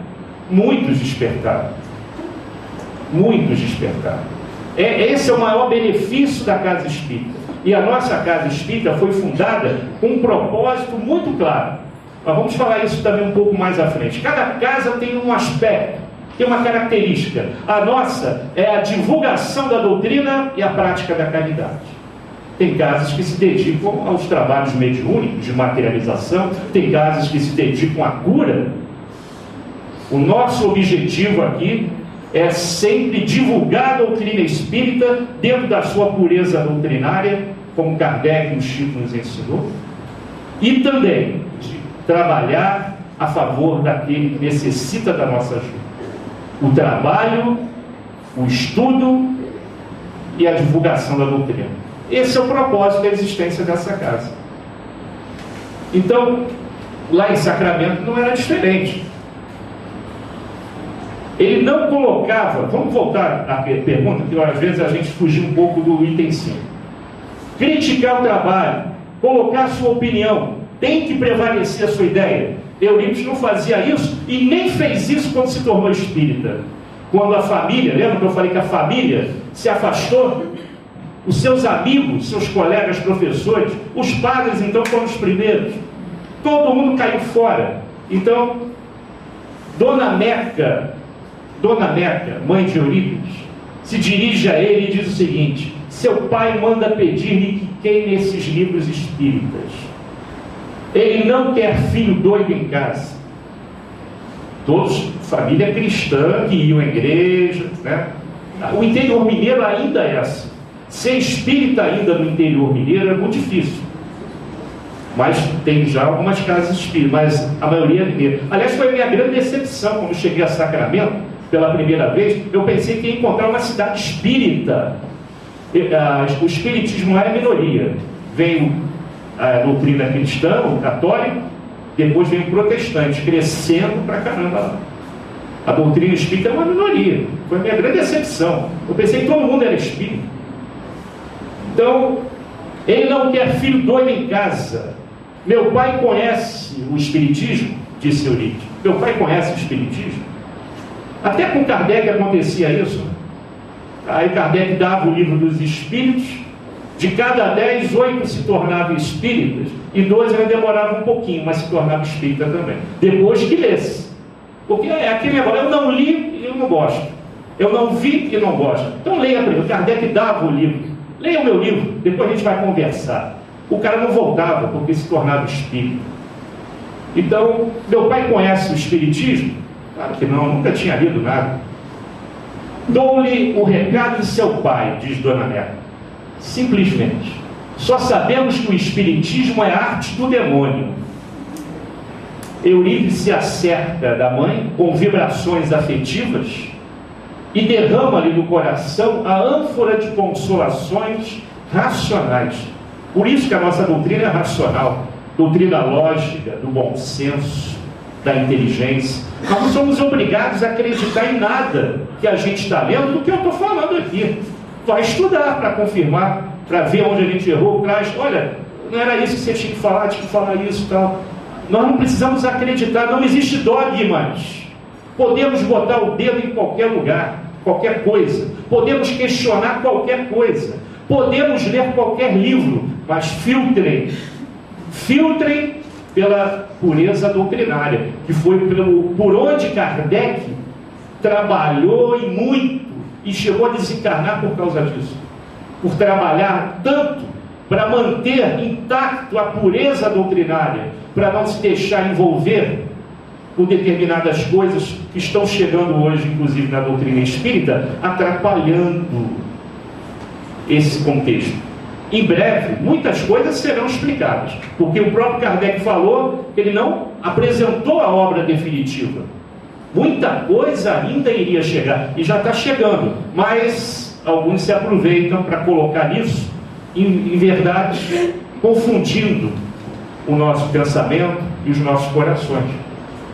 Muitos despertaram. Muitos despertaram. Esse é o maior benefício da Casa Espírita. E a nossa Casa Espírita foi fundada com um propósito muito claro. Mas vamos falar isso também um pouco mais à frente. Cada casa tem um aspecto, tem uma característica. A nossa é a divulgação da doutrina e a prática da caridade. Tem casas que se dedicam aos trabalhos mediúnicos de materialização, tem casas que se dedicam à cura. O nosso objetivo aqui é sempre divulgar a doutrina espírita dentro da sua pureza doutrinária, como Kardec e o Chico nos ensinou, e também de trabalhar a favor daquele que necessita da nossa ajuda. O trabalho, o estudo e a divulgação da doutrina. Esse é o propósito da existência dessa casa. Então, lá em Sacramento não era diferente. Ele não colocava, vamos voltar à pergunta, que às vezes a gente fugiu um pouco do item 5. Criticar o trabalho, colocar a sua opinião, tem que prevalecer a sua ideia. Eurípides não fazia isso e nem fez isso quando se tornou espírita. Quando a família, lembra que eu falei que a família se afastou? Os seus amigos, seus colegas professores, os padres então foram os primeiros. Todo mundo caiu fora. Então, Dona Meca, mãe de Eurípides, se dirige a ele e diz o seguinte: seu pai manda pedir-lhe que queime esses livros espíritas. Ele não quer filho doido em casa. Todos, família cristã, que iam à igreja, né? O interior mineiro ainda é assim. Ser espírita ainda no interior mineiro é muito difícil. Mas tem já algumas casas espíritas, mas a maioria é mineira. Aliás, foi a minha grande decepção quando cheguei a Sacramento, pela primeira vez. Eu pensei que ia encontrar uma cidade espírita. O espiritismo lá é minoria. Veio a doutrina cristã, o católico, depois veio o protestante, crescendo pra caramba lá. A doutrina espírita é uma minoria. Foi a minha grande decepção. Eu pensei que todo mundo era espírita. Então, ele não quer filho doido em casa. Meu pai conhece o espiritismo, disse Eurípides. Meu pai conhece o espiritismo. Até com Kardec acontecia isso. Aí Kardec dava o livro dos espíritos. De cada 10, 8 se tornavam espíritas. E 2 ainda demoravam um pouquinho, mas se tornavam espírita também. Depois que lesse. Porque é aquele negócio, eu não li e eu não gosto. Eu não vi e não gosto. Então leia primeiro. Kardec dava o livro. Leia o meu livro, depois a gente vai conversar. O cara não voltava porque se tornava espírita. Então, meu pai conhece o espiritismo? Claro que não, nunca tinha lido nada. Dou-lhe o recado de seu pai, diz Dona Meca. Simplesmente. Só sabemos que o espiritismo é arte do demônio. Eurípides se acerca da mãe com vibrações afetivas e derrama-lhe no coração a ânfora de consolações racionais. Por isso que a nossa doutrina é racional, doutrina lógica, do bom senso, da inteligência. Nós não somos obrigados a acreditar em nada que a gente está lendo do que eu estou falando aqui. Vai estudar para confirmar, para ver onde a gente errou, traz, olha, não era isso que você tinha que falar isso e tal. Nós não precisamos acreditar, não existe dogmas. Podemos botar o dedo em qualquer lugar, qualquer coisa. podemos questionar qualquer coisa, podemos ler qualquer livro, mas filtrem pela pureza doutrinária, que foi por onde Kardec trabalhou e muito, e chegou a desencarnar por causa disso, por trabalhar tanto para manter intacto a pureza doutrinária, para não se deixar envolver com determinadas coisas que estão chegando hoje, inclusive na doutrina espírita, atrapalhando esse contexto. Em breve, muitas coisas serão explicadas, porque o próprio Kardec falou que ele não apresentou a obra definitiva. Muita coisa ainda iria chegar, e já está chegando, mas alguns se aproveitam para colocar isso, em verdade, confundindo o nosso pensamento e os nossos corações.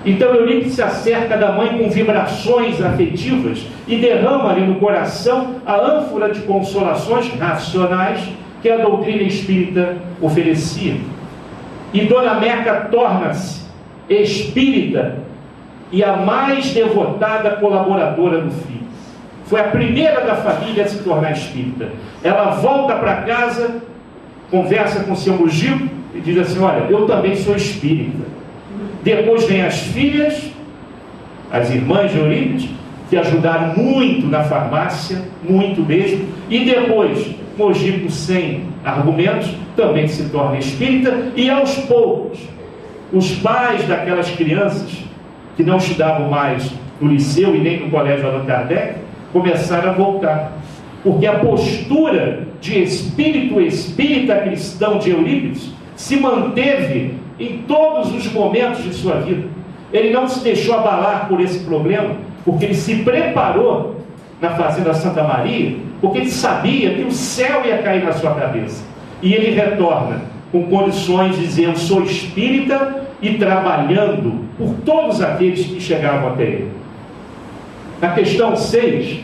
Então Eurípides se acerca da mãe com vibrações afetivas e derrama ali no coração a ânfora de consolações racionais que a doutrina espírita oferecia. E Dona Meca torna-se espírita e a mais devotada colaboradora do filho. Foi a primeira da família a se tornar espírita. Ela volta para casa, conversa com seu Mujico e diz assim: olha, eu também sou espírita. Depois vem as filhas, as irmãs de Eurípides, que ajudaram muito na farmácia, muito mesmo, e depois Mojico, sem argumentos, também se torna espírita, e aos poucos os pais daquelas crianças que não estudavam mais no liceu e nem no colégio Allan Kardec começaram a voltar, porque a postura de espírito espírita cristão de Eurípides se manteve em todos os momentos de sua vida. Ele não se deixou abalar por esse problema, porque ele se preparou na Fazenda Santa Maria, porque ele sabia que o céu ia cair na sua cabeça. E ele retorna com condições de dizer: eu sou espírita, e trabalhando por todos aqueles que chegavam até ele. Na questão 6,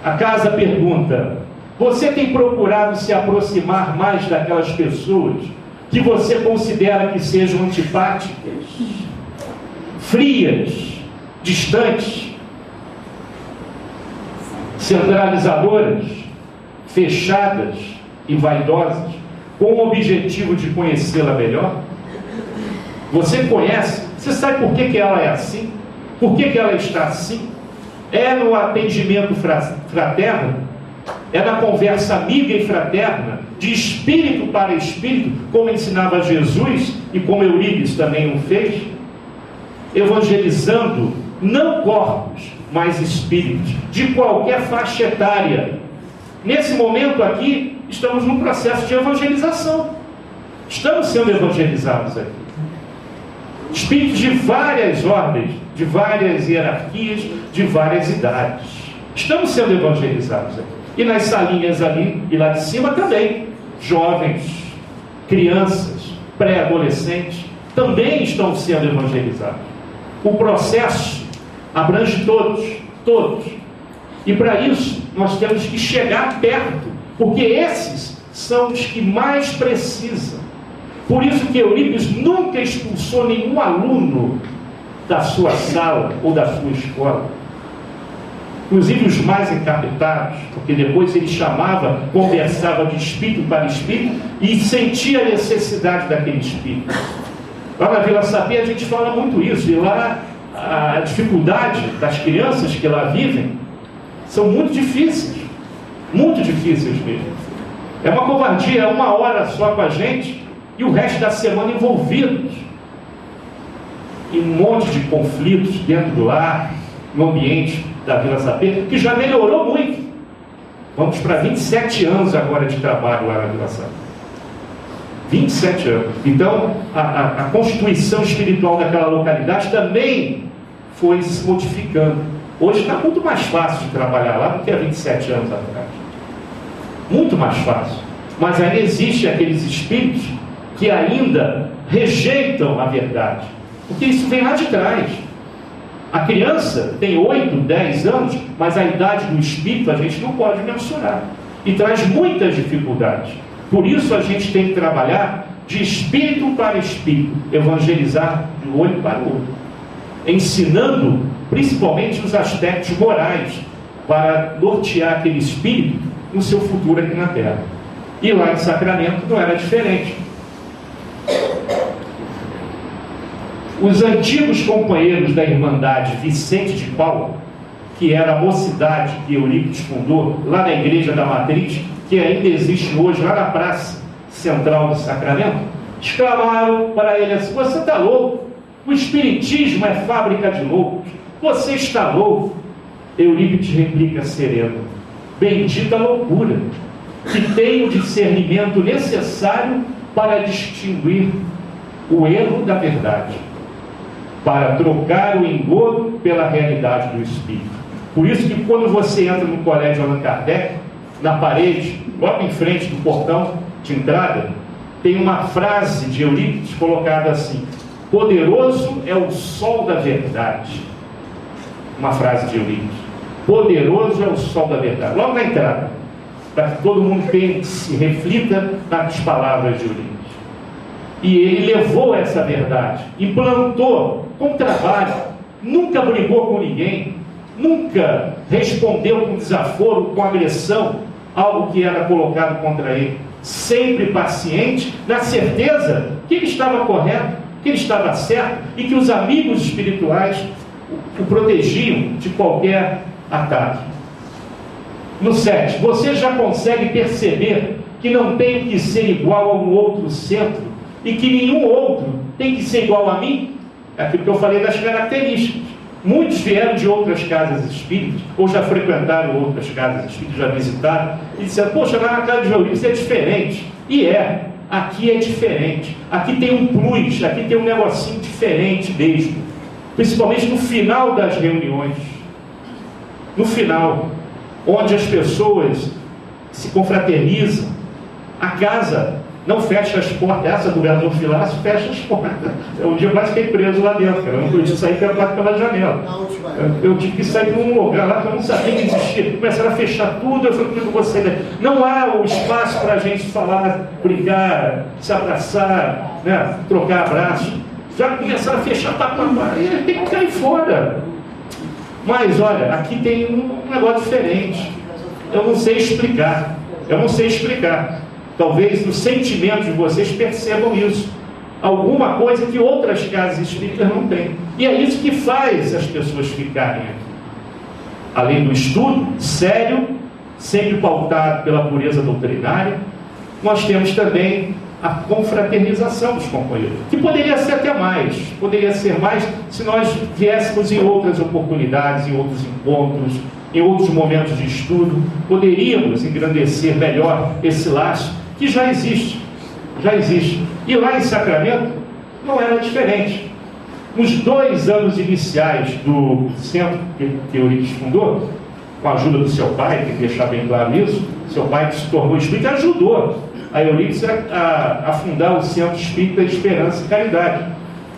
a casa pergunta: você tem procurado se aproximar mais daquelas pessoas que você considera que sejam antipáticas, frias, distantes, centralizadoras, fechadas e vaidosas, com o objetivo de conhecê-la melhor? Você conhece? Você sabe por que ela é assim? Por que ela está assim? É no atendimento fraterno? É na conversa amiga e fraterna, de espírito para espírito, como ensinava Jesus e como Eurípides também o fez? Evangelizando não corpos, mas espíritos, de qualquer faixa etária. Nesse momento aqui, estamos num processo de evangelização. Estamos sendo evangelizados aqui. Espíritos de várias ordens, de várias hierarquias, de várias idades. Estamos sendo evangelizados aqui. E nas salinhas ali e lá de cima também, jovens, crianças, pré-adolescentes, também estão sendo evangelizados. O processo abrange todos. E para isso, nós temos que chegar perto, porque esses são os que mais precisam. Por isso que Eurípides nunca expulsou nenhum aluno da sua sala ou da sua escola. Inclusive os mais encarretados, porque depois ele chamava, conversava de espírito para espírito e sentia a necessidade daquele espírito. Lá na Vila Sapê a gente fala muito isso, e lá a dificuldade das crianças que lá vivem são muito difíceis mesmo. É uma covardia, é uma hora só com a gente e o resto da semana envolvidos em um monte de conflitos dentro do lar, no ambiente da Vila Sapê, que já melhorou muito. Vamos para 27 anos agora de trabalho lá na Vila Sapê. 27 anos. Então, a constituição espiritual daquela localidade também foi se modificando. Hoje está muito mais fácil de trabalhar lá do que há 27 anos atrás. Muito mais fácil. Mas ainda existem aqueles espíritos que ainda rejeitam a verdade. Porque isso vem lá de trás. A criança tem 8, 10 anos, mas a idade do espírito a gente não pode mensurar. E traz muitas dificuldades. Por isso a gente tem que trabalhar de espírito para espírito, evangelizar de um olho para o outro, ensinando principalmente os aspectos morais, para nortear aquele espírito no seu futuro aqui na Terra. E lá em Sacramento não era diferente. Os antigos companheiros da Irmandade Vicente de Paula, que era a mocidade que Eurípides fundou lá na Igreja da Matriz, que ainda existe hoje lá na Praça Central do Sacramento, exclamaram para ele assim: você está louco, o Espiritismo é fábrica de loucos, você está louco. Eurípides replica sereno: bendita loucura, que tem o discernimento necessário para distinguir o erro da verdade, para trocar o engodo pela realidade do Espírito. Por isso que quando você entra no Colégio Allan Kardec, na parede, logo em frente do portão de entrada, tem uma frase de Eurípides colocada assim: poderoso é o sol da verdade. Uma frase de Eurípides: poderoso é o sol da verdade. Logo na entrada, para que todo mundo pense, reflita nas palavras de Eurípides. E ele levou essa verdade, implantou com trabalho, nunca brigou com ninguém, nunca respondeu com desaforo, com agressão, algo que era colocado contra ele. Sempre paciente, na certeza que ele estava correto, que ele estava certo e que os amigos espirituais o protegiam de qualquer ataque. No 7, você já consegue perceber que não tem que ser igual a um outro centro e que nenhum outro tem que ser igual a mim? É aquilo que eu falei das características. Muitos vieram de outras casas espíritas, ou já frequentaram outras casas espíritas, já visitaram, e disseram: poxa, lá na casa de Eurípides é diferente. E aqui é diferente. Aqui tem um plus, aqui tem um negocinho diferente mesmo. Principalmente no final das reuniões. No final, onde as pessoas se confraternizam, a casa não fecha as portas. Essa do governador Filácio fecha as portas. Um dia eu quase fiquei preso lá dentro, cara. Eu não podia sair pela janela. Eu tive que sair de um lugar lá que eu não sabia que existia. Começaram a fechar tudo. Eu falei: com você, não há o espaço para a gente falar, brincar, se abraçar, né? Trocar abraço. Já começaram a fechar, e tem que cair fora. Mas olha, aqui tem um negócio diferente. Eu não sei explicar. Talvez no sentimento de vocês percebam isso. Alguma coisa que outras casas espíritas não têm. E é isso que faz as pessoas ficarem aqui. Além do estudo sério, sempre pautado pela pureza doutrinária, nós temos também a confraternização dos companheiros, que poderia ser até mais, poderia ser mais se nós viéssemos em outras oportunidades, em outros encontros, em outros momentos de estudo, poderíamos engrandecer melhor esse laço que já existe. E lá em Sacramento não era diferente. Nos 2 anos iniciais do centro que Eurípides fundou, com a ajuda do seu pai, tem que deixar bem claro isso, seu pai que se tornou espírita ajudou a Eurípides a fundar o Centro Espírita de Esperança e Caridade.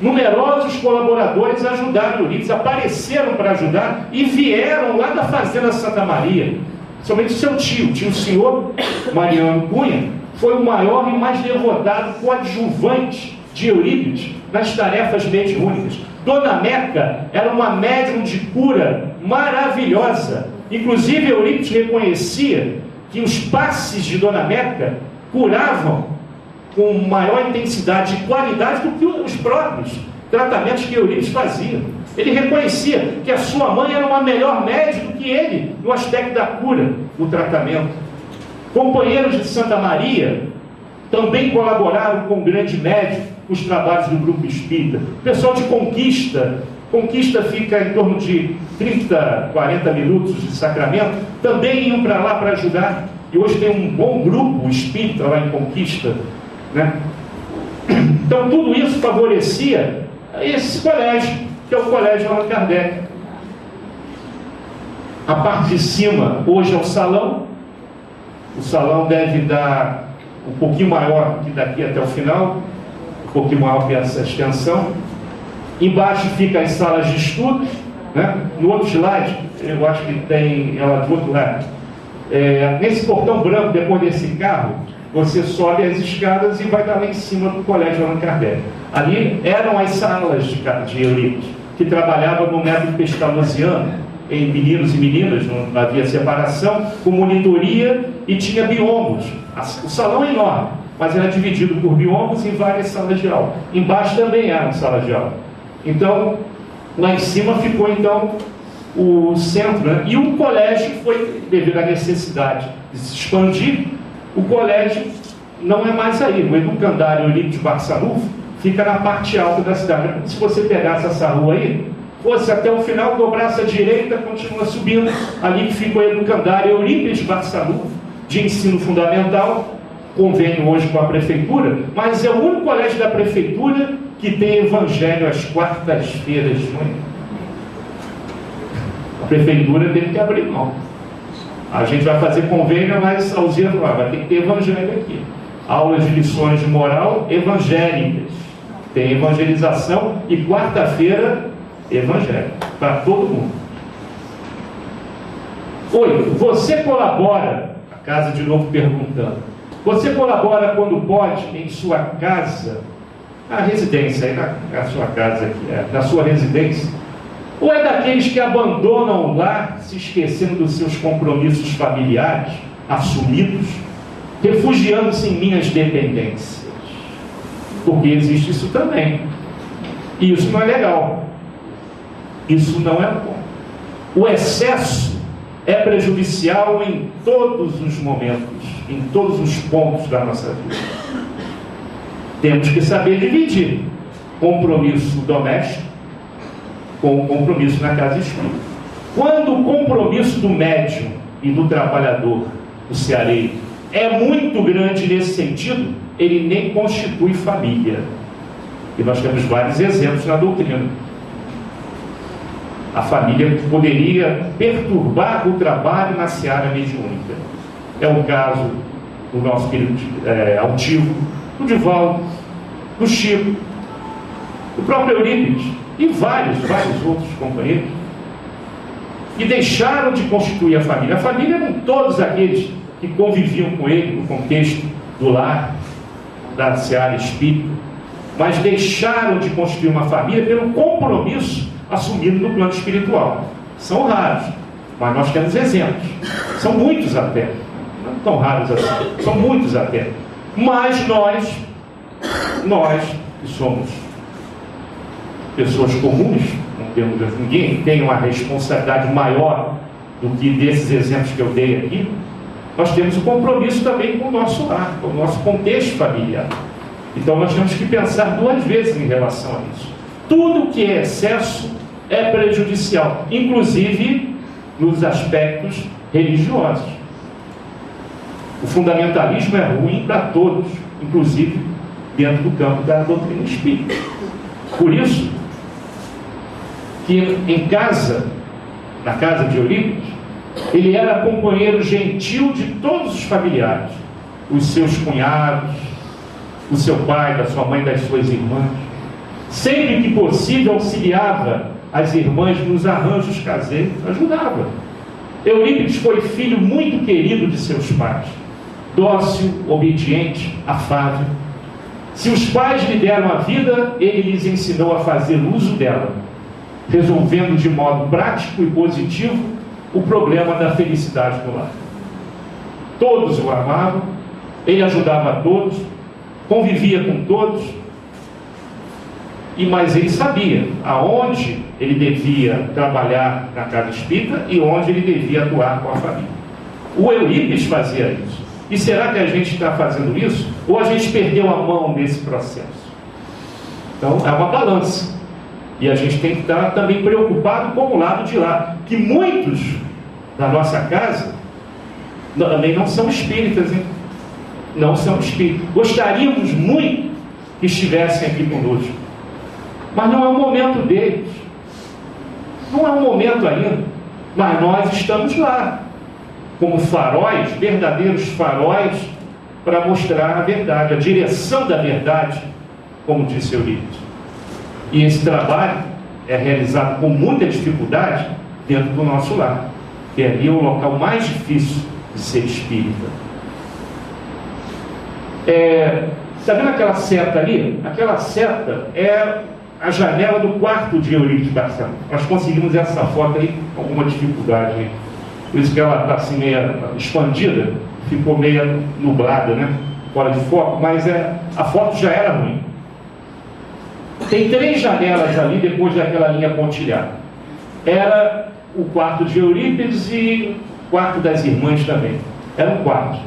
Numerosos colaboradores ajudaram Eurípides, apareceram para ajudar e vieram lá da Fazenda Santa Maria. Somente o seu tio, o senhor Mariano Cunha, foi o maior e mais devotado coadjuvante de Eurípides nas tarefas mediúnicas. Dona Meca era uma médium de cura maravilhosa. Inclusive Eurípides reconhecia que os passes de Dona Meca curavam com maior intensidade e qualidade do que os próprios tratamentos que Eurípides fazia. Ele reconhecia que a sua mãe era uma melhor médium do que ele no aspecto da cura, no tratamento. Companheiros de Santa Maria também colaboraram com o grande médium os trabalhos do grupo espírita. O pessoal de Conquista fica em torno de 30, 40 minutos de Sacramento, também iam para lá para ajudar. E hoje tem um bom grupo espírita lá em Conquista, né? Então tudo isso favorecia esse colégio, que é o Colégio Allan Kardec. A parte de cima hoje é o salão. O salão deve dar um pouquinho maior que daqui até o final, um pouquinho maior que essa extensão. Embaixo ficam as salas de estudos, né? No outro slide, eu acho que tem ela do outro lado. Nesse portão branco, depois desse carro, você sobe as escadas e vai dar lá em cima do Colégio Allan Kardec. Ali eram as salas de Eurípides, que trabalhava no método pestalozziano, em meninos e meninas, não havia separação, com monitoria e tinha biomos. O salão é enorme, mas era dividido por biomos em várias salas de aula. Embaixo também era uma sala de aula. Então, lá em cima ficou então o centro, né? E o colégio foi, devido à necessidade de se expandir, o colégio não é mais aí. O Educandário Eurípides Barçanufo fica na parte alta da cidade. Se você pegasse essa rua aí, fosse até o final, dobrasse à direita, continua subindo, ali que fica o Educandário Eurípides Barçanufo, de ensino fundamental, convênio hoje com a prefeitura, mas é o único colégio da prefeitura que tem evangelho às quartas-feiras de manhã. A prefeitura teve que abrir mão. A gente vai fazer convênio, mas a Alzira falou, vai ter que ter evangelho aqui. Aulas de lições de moral evangélicas. Tem evangelização e quarta-feira evangelho para todo mundo. Oi, você colabora, a casa de novo perguntando, você colabora quando pode em sua casa, a residência, aí na sua casa aqui, na sua residência, ou é daqueles que abandonam o lar, se esquecendo dos seus compromissos familiares, assumidos, refugiando-se em minhas dependências? Porque existe isso também. E isso não é legal. Isso não é bom. O excesso é prejudicial em todos os momentos, em todos os pontos da nossa vida. Temos que saber dividir compromisso doméstico com o compromisso na casa espírita. Quando o compromisso do médium e do trabalhador, do ceareiro, é muito grande nesse sentido, ele nem constitui família. E nós temos vários exemplos na doutrina. A família poderia perturbar o trabalho na seara mediúnica. É o caso do nosso querido Altivo, do Divaldo, do Chico, do próprio Eurípides e vários outros companheiros que deixaram de constituir a família. A família eram todos aqueles que conviviam com ele no contexto do lar, da seara espírita, mas deixaram de constituir uma família pelo compromisso assumido no plano espiritual. São raros, mas nós temos exemplos. São muitos até. Não tão raros assim. São muitos até. Mas nós que somos pessoas comuns, não temos ninguém que tenha uma responsabilidade maior do que desses exemplos que eu dei aqui, nós temos um compromisso também com o nosso lar, com o nosso contexto familiar. Então nós temos que pensar duas vezes em relação a isso. Tudo que é excesso é prejudicial, inclusive nos aspectos religiosos. O fundamentalismo é ruim para todos, inclusive dentro do campo da doutrina espírita. Por isso que em casa, na casa de Eurípides, ele era companheiro gentil de todos os familiares, os seus cunhados, o seu pai, da sua mãe, das suas irmãs. Sempre que possível auxiliava as irmãs nos arranjos caseiros, ajudava. Eurípides foi filho muito querido de seus pais, dócil, obediente, afável. Se os pais lhe deram a vida, ele lhes ensinou a fazer uso dela, resolvendo de modo prático e positivo o problema da felicidade do lar. Todos o amavam, ele ajudava a todos, convivia com todos, mas ele sabia aonde ele devia trabalhar na casa espírita e onde ele devia atuar com a família. O Eurípides fazia isso. E será que a gente está fazendo isso? Ou a gente perdeu a mão nesse processo? Então é uma balança. E a gente tem que estar também preocupado com o lado de lá. Que muitos da nossa casa também não são espíritas, hein? Não são espíritas. Gostaríamos muito que estivessem aqui conosco. Mas não é o momento deles. Não é o momento ainda. Mas nós estamos lá, como faróis, verdadeiros faróis, para mostrar a verdade, a direção da verdade, como disse Eurípides. E esse trabalho é realizado com muita dificuldade dentro do nosso lar, que ali é o local mais difícil de ser espírita. Está vendo aquela seta ali? Aquela seta é a janela do quarto de Eurípides Barçanufo. Nós conseguimos essa foto aí com alguma dificuldade. Por isso que ela está assim meio expandida, ficou meio nublada, né? Fora de foco, mas a foto já era ruim. Tem 3 janelas ali depois daquela linha pontilhada. Era o quarto de Eurípides e o quarto das irmãs também. Era um quarto.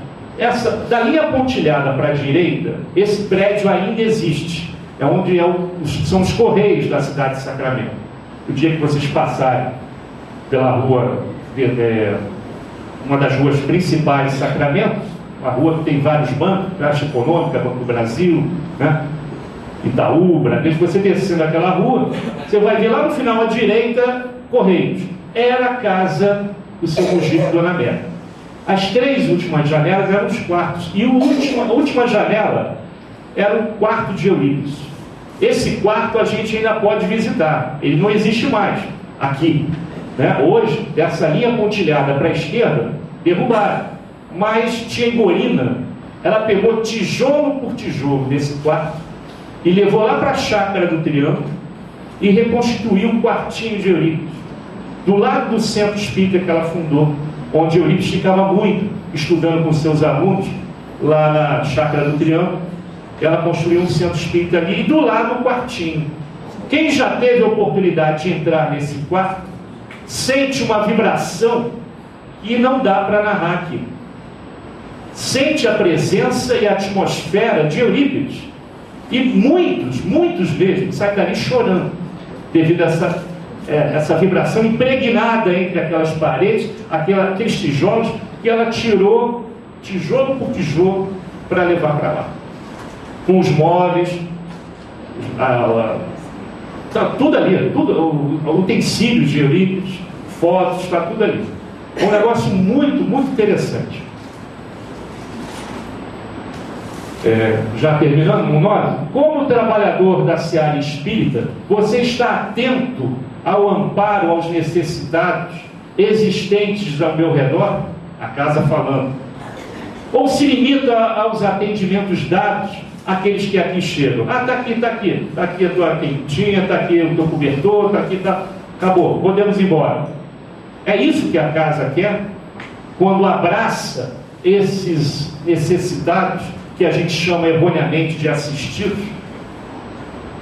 Da linha pontilhada para a direita, esse prédio ainda existe. É onde são os Correios da cidade de Sacramento. O dia que vocês passarem pela rua, uma das ruas principais de Sacramento, uma rua que tem vários bancos, Caixa Econômica, Banco do Brasil, né? Itaú, Bradesco, você descendo aquela rua, você vai ver lá no final à direita, Correios. Era a casa do seu Mujico, Dona Berta. As 3 últimas janelas eram os quartos. E a última janela era o quarto de Eurípides. Esse quarto a gente ainda pode visitar. Ele não existe mais aqui, né? Hoje, dessa linha pontilhada para a esquerda, derrubaram. Mas tia Igorina, ela pegou tijolo por tijolo desse quarto e levou lá para a chácara do Triângulo e reconstituiu um quartinho de Eurípides, do lado do centro espírita que ela fundou, onde Eurípides ficava muito, estudando com seus alunos, lá na chácara do Triângulo. Ela construiu um centro espírita ali, e do lado o quartinho. Quem já teve a oportunidade de entrar nesse quarto, sente uma vibração e não dá para narrar aqui. Sente a presença e a atmosfera de Eurípides. E muitos mesmo saem dali chorando, devido a essa vibração impregnada entre aquelas paredes, aqueles tijolos, que ela tirou, tijolo por tijolo, para levar para lá. Com os móveis, tá tudo ali, utensílios de Eurípides, fotos, está tudo ali. É um negócio muito interessante. Já terminando no 9, como trabalhador da seara espírita, você está atento ao amparo aos necessitados existentes ao meu redor? A casa falando. Ou se limita aos atendimentos dados àqueles que aqui chegam? Está aqui a tua quentinha, está aqui o teu cobertor, está aqui, acabou, podemos ir embora. É isso que a casa quer? Quando abraça esses necessitados, que a gente chama erroneamente de assistidos?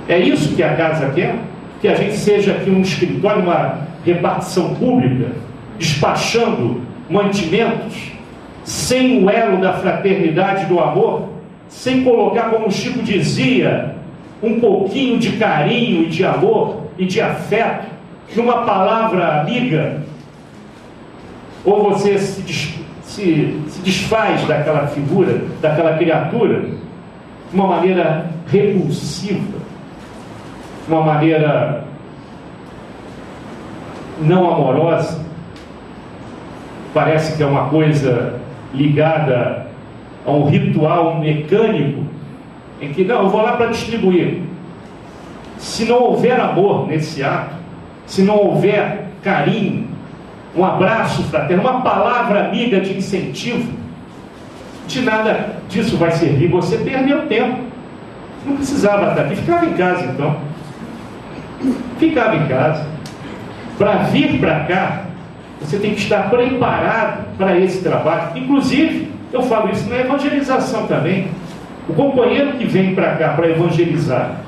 É isso que a casa quer? Que a gente seja aqui um escritório, uma repartição pública, despachando mantimentos, sem o elo da fraternidade e do amor, sem colocar, como o Chico dizia, um pouquinho de carinho e de amor e de afeto numa palavra amiga? Ou você se desfaz daquela figura, daquela criatura, de uma maneira repulsiva, de uma maneira não amorosa? Parece que é uma coisa ligada a um ritual mecânico, em que, não, eu vou lá para distribuir. Se não houver amor nesse ato, se não houver carinho, um abraço fraterno, uma palavra amiga de incentivo, de nada disso vai servir. Você perdeu tempo. Não precisava estar aqui, ficava em casa então. Ficava em casa. Para vir para cá, você tem que estar preparado para esse trabalho. Inclusive, eu falo isso na evangelização também. O companheiro que vem para cá para evangelizar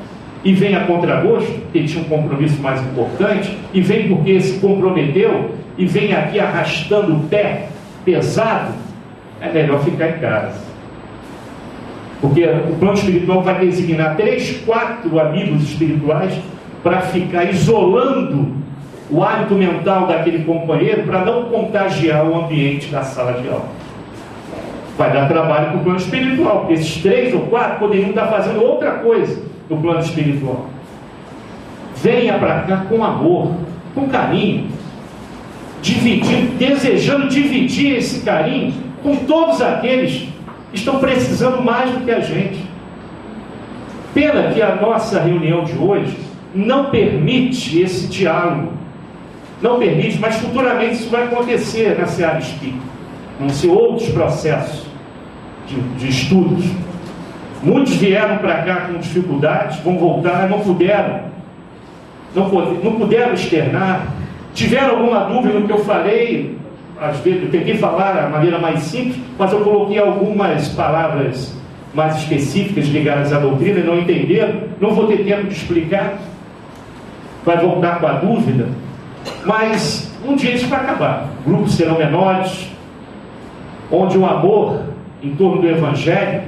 e vem a contragosto, ele tinha um compromisso mais importante, e vem porque se comprometeu, e vem aqui arrastando o pé pesado, é melhor ficar em casa. Porque o plano espiritual vai designar 3, 4 amigos espirituais para ficar isolando o hábito mental daquele companheiro, para não contagiar o ambiente da sala de aula. Vai dar trabalho para o plano espiritual, porque esses 3 ou 4 poderiam estar fazendo outra coisa no plano espiritual. Venha para cá com amor, com carinho, desejando dividir esse carinho com todos aqueles que estão precisando mais do que a gente. Pena que a nossa reunião de hoje não permite esse diálogo. Não permite, mas futuramente isso vai acontecer na seara espírita. Vão ser outros processos de estudos. Muitos vieram para cá com dificuldades, vão voltar, mas não puderam não puderam externar, tiveram alguma dúvida no que eu falei. Às vezes eu tentei falar da maneira mais simples, mas eu coloquei algumas palavras mais específicas ligadas à doutrina e não entenderam. Não vou ter tempo de explicar, vai voltar com a dúvida, mas um dia isso vai acabar. Grupos serão menores, onde o amor em torno do Evangelho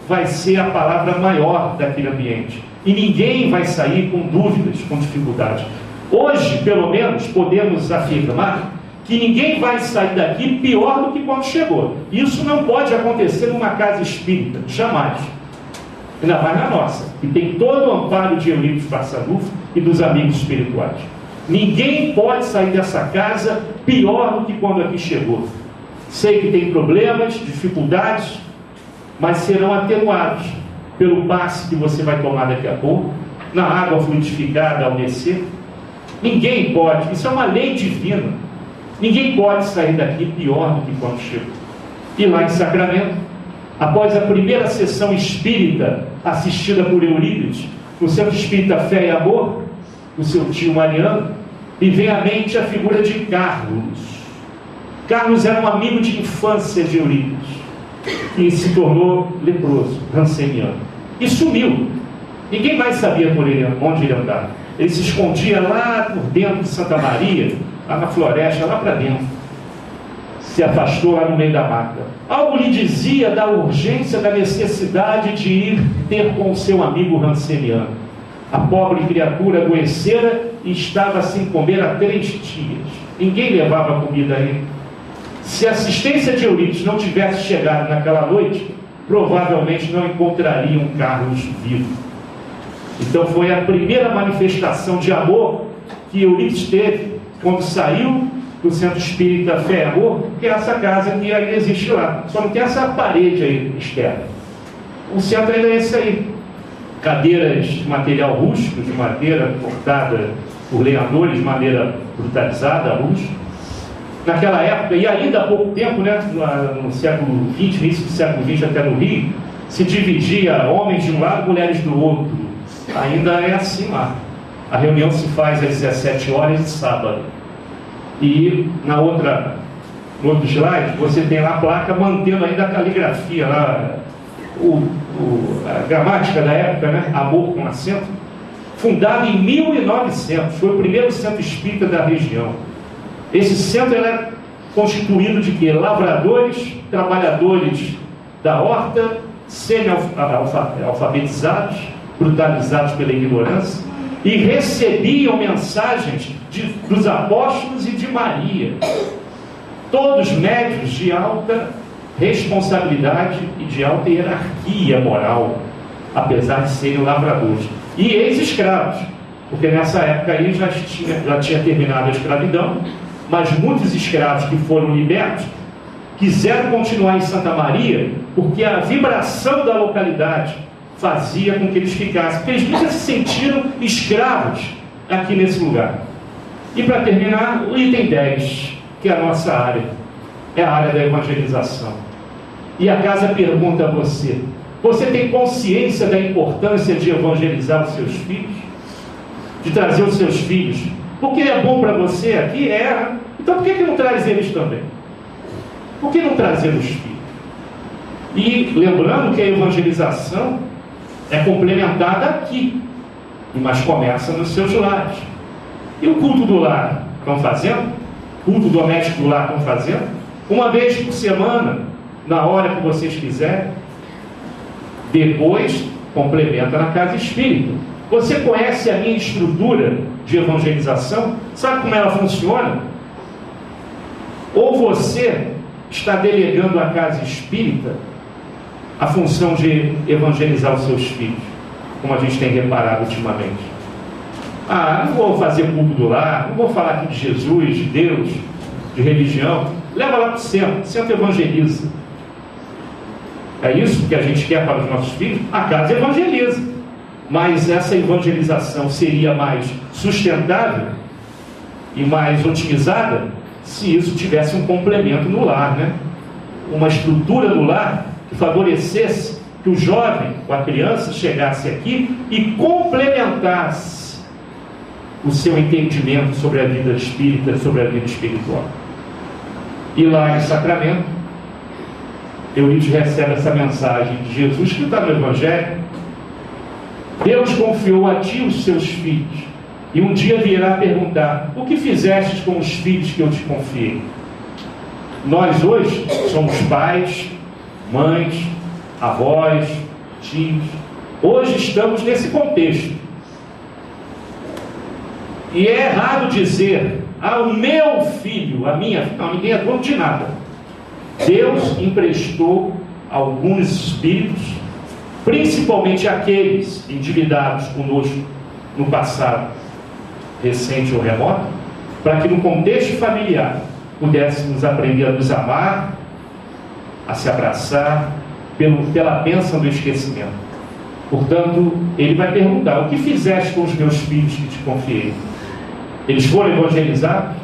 vai ser a palavra maior daquele ambiente. E ninguém vai sair com dúvidas, com dificuldades. Hoje, pelo menos, podemos afirmar que ninguém vai sair daqui pior do que quando chegou. Isso não pode acontecer numa casa espírita, jamais. Ainda mais na nossa, que tem todo o amparo de Eurípides Barçanufo e dos amigos espirituais. Ninguém pode sair dessa casa pior do que quando aqui chegou. Sei que tem problemas, dificuldades, mas serão atenuados pelo passe que você vai tomar daqui a pouco, na água fluidificada ao descer. Ninguém pode, isso é uma lei divina, ninguém pode sair daqui pior do que quando chegou. E lá em Sacramento, após a primeira sessão espírita assistida por Eurípides, no Centro Espírita Fé e Amor, do seu tio Mariano, me vem à mente a figura de Carlos. Carlos era um amigo de infância de Eurípides, que se tornou leproso, ranceniano, e sumiu. Ninguém mais sabia por ele, onde ele andava. Ele se escondia lá por dentro de Santa Maria, lá na floresta, lá para dentro. Se afastou lá no meio da mata. Algo lhe dizia da urgência, da necessidade de ir ter com o seu amigo ranceniano. A pobre criatura adoecera e estava sem comer há 3 dias. Ninguém levava comida a ele. Se a assistência de Eurípides não tivesse chegado naquela noite, provavelmente não encontrariam Carlos vivo. Então foi a primeira manifestação de amor que Eurípides teve quando saiu do Centro Espírita Fé e Amor, que é essa casa que ainda existe lá. Só não tem essa parede aí externa. O centro ainda é esse aí. Cadeiras de material rústico, de madeira cortada por lenhadores, de maneira brutalizada, rústica. Naquela época, e ainda há pouco tempo, né, no século XX, início do século XX até no Rio, se dividia homens de um lado, mulheres do outro. Ainda é assim lá. A reunião se faz às 17 horas de sábado. E no outro slide, você tem lá a placa mantendo ainda a caligrafia, lá, a gramática da época, né? Amor com acento. Fundado em 1900, foi o primeiro centro espírita da região. Esse centro era constituído de quê? Lavradores, trabalhadores da horta, semi-alfabetizados, brutalizados pela ignorância, e recebiam mensagens dos apóstolos e de Maria. Todos médios de alta responsabilidade e de alta hierarquia moral, apesar de serem lavradores. E ex-escravos, porque nessa época aí já tinha terminado a escravidão, mas muitos escravos que foram libertos quiseram continuar em Santa Maria, porque a vibração da localidade fazia com que eles ficassem, porque eles nunca se sentiram escravos aqui nesse lugar. E para terminar, o item 10, que é a nossa área, é a área da evangelização. E a casa pergunta a você: você tem consciência da importância de evangelizar os seus filhos? De trazer os seus filhos? Porque é bom para você aqui? É. Então por que não traz eles também? Por que não trazer os filhos? E lembrando que a evangelização é complementada aqui, mas começa nos seus lares. E o culto do lar estão fazendo? O culto doméstico do lar estão fazendo? Uma vez por semana, na hora que vocês quiserem. Depois, complementa na casa espírita. Você conhece a minha estrutura de evangelização? Sabe como ela funciona? Ou você está delegando à casa espírita a função de evangelizar os seus filhos, como a gente tem reparado ultimamente. Não vou fazer culto do lar, não vou falar aqui de Jesus, de Deus, de religião. Leva lá para o centro evangeliza. É isso que a gente quer para os nossos filhos? A casa evangeliza. Mas essa evangelização seria mais sustentável e mais otimizada se isso tivesse um complemento no lar, né? Uma estrutura no lar que favorecesse que o jovem ou a criança chegasse aqui e complementasse o seu entendimento sobre a vida espírita, sobre a vida espiritual. E lá em Sacramento, Eurípides recebe essa mensagem de Jesus que está no Evangelho: Deus confiou a ti os seus filhos, e um dia virá perguntar: o que fizestes com os filhos que eu te confiei? Nós hoje somos pais, mães, avós, tios. Hoje estamos nesse contexto. E é errado dizer: o meu filho, a minha filha. Não, ninguém é dono de nada. Deus emprestou alguns espíritos, principalmente aqueles endividados conosco no passado recente ou remoto, para que no contexto familiar pudéssemos aprender a nos amar, a se abraçar, pela bênção do esquecimento. Portanto, ele vai perguntar: o que fizeste com os meus filhos que te confiei? Eles foram evangelizados?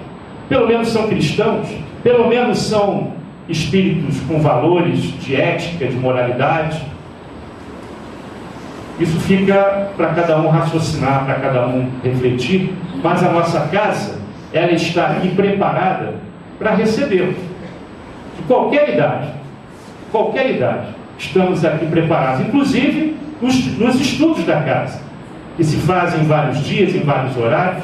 Pelo menos são cristãos? Pelo menos são espíritos com valores de ética, de moralidade? Isso fica para cada um raciocinar, para cada um refletir, mas a nossa casa, ela está aqui preparada para recebê-los. De qualquer idade, estamos aqui preparados, inclusive nos estudos da casa, que se fazem em vários dias, em vários horários.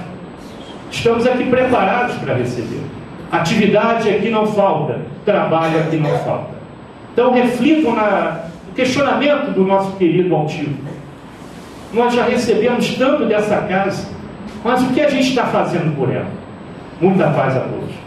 Estamos aqui preparados para receber. Atividade aqui não falta, trabalho aqui não falta. Então reflitam no questionamento do nosso querido altivo. Nós já recebemos tanto dessa casa, mas o que a gente está fazendo por ela? Muita paz a todos.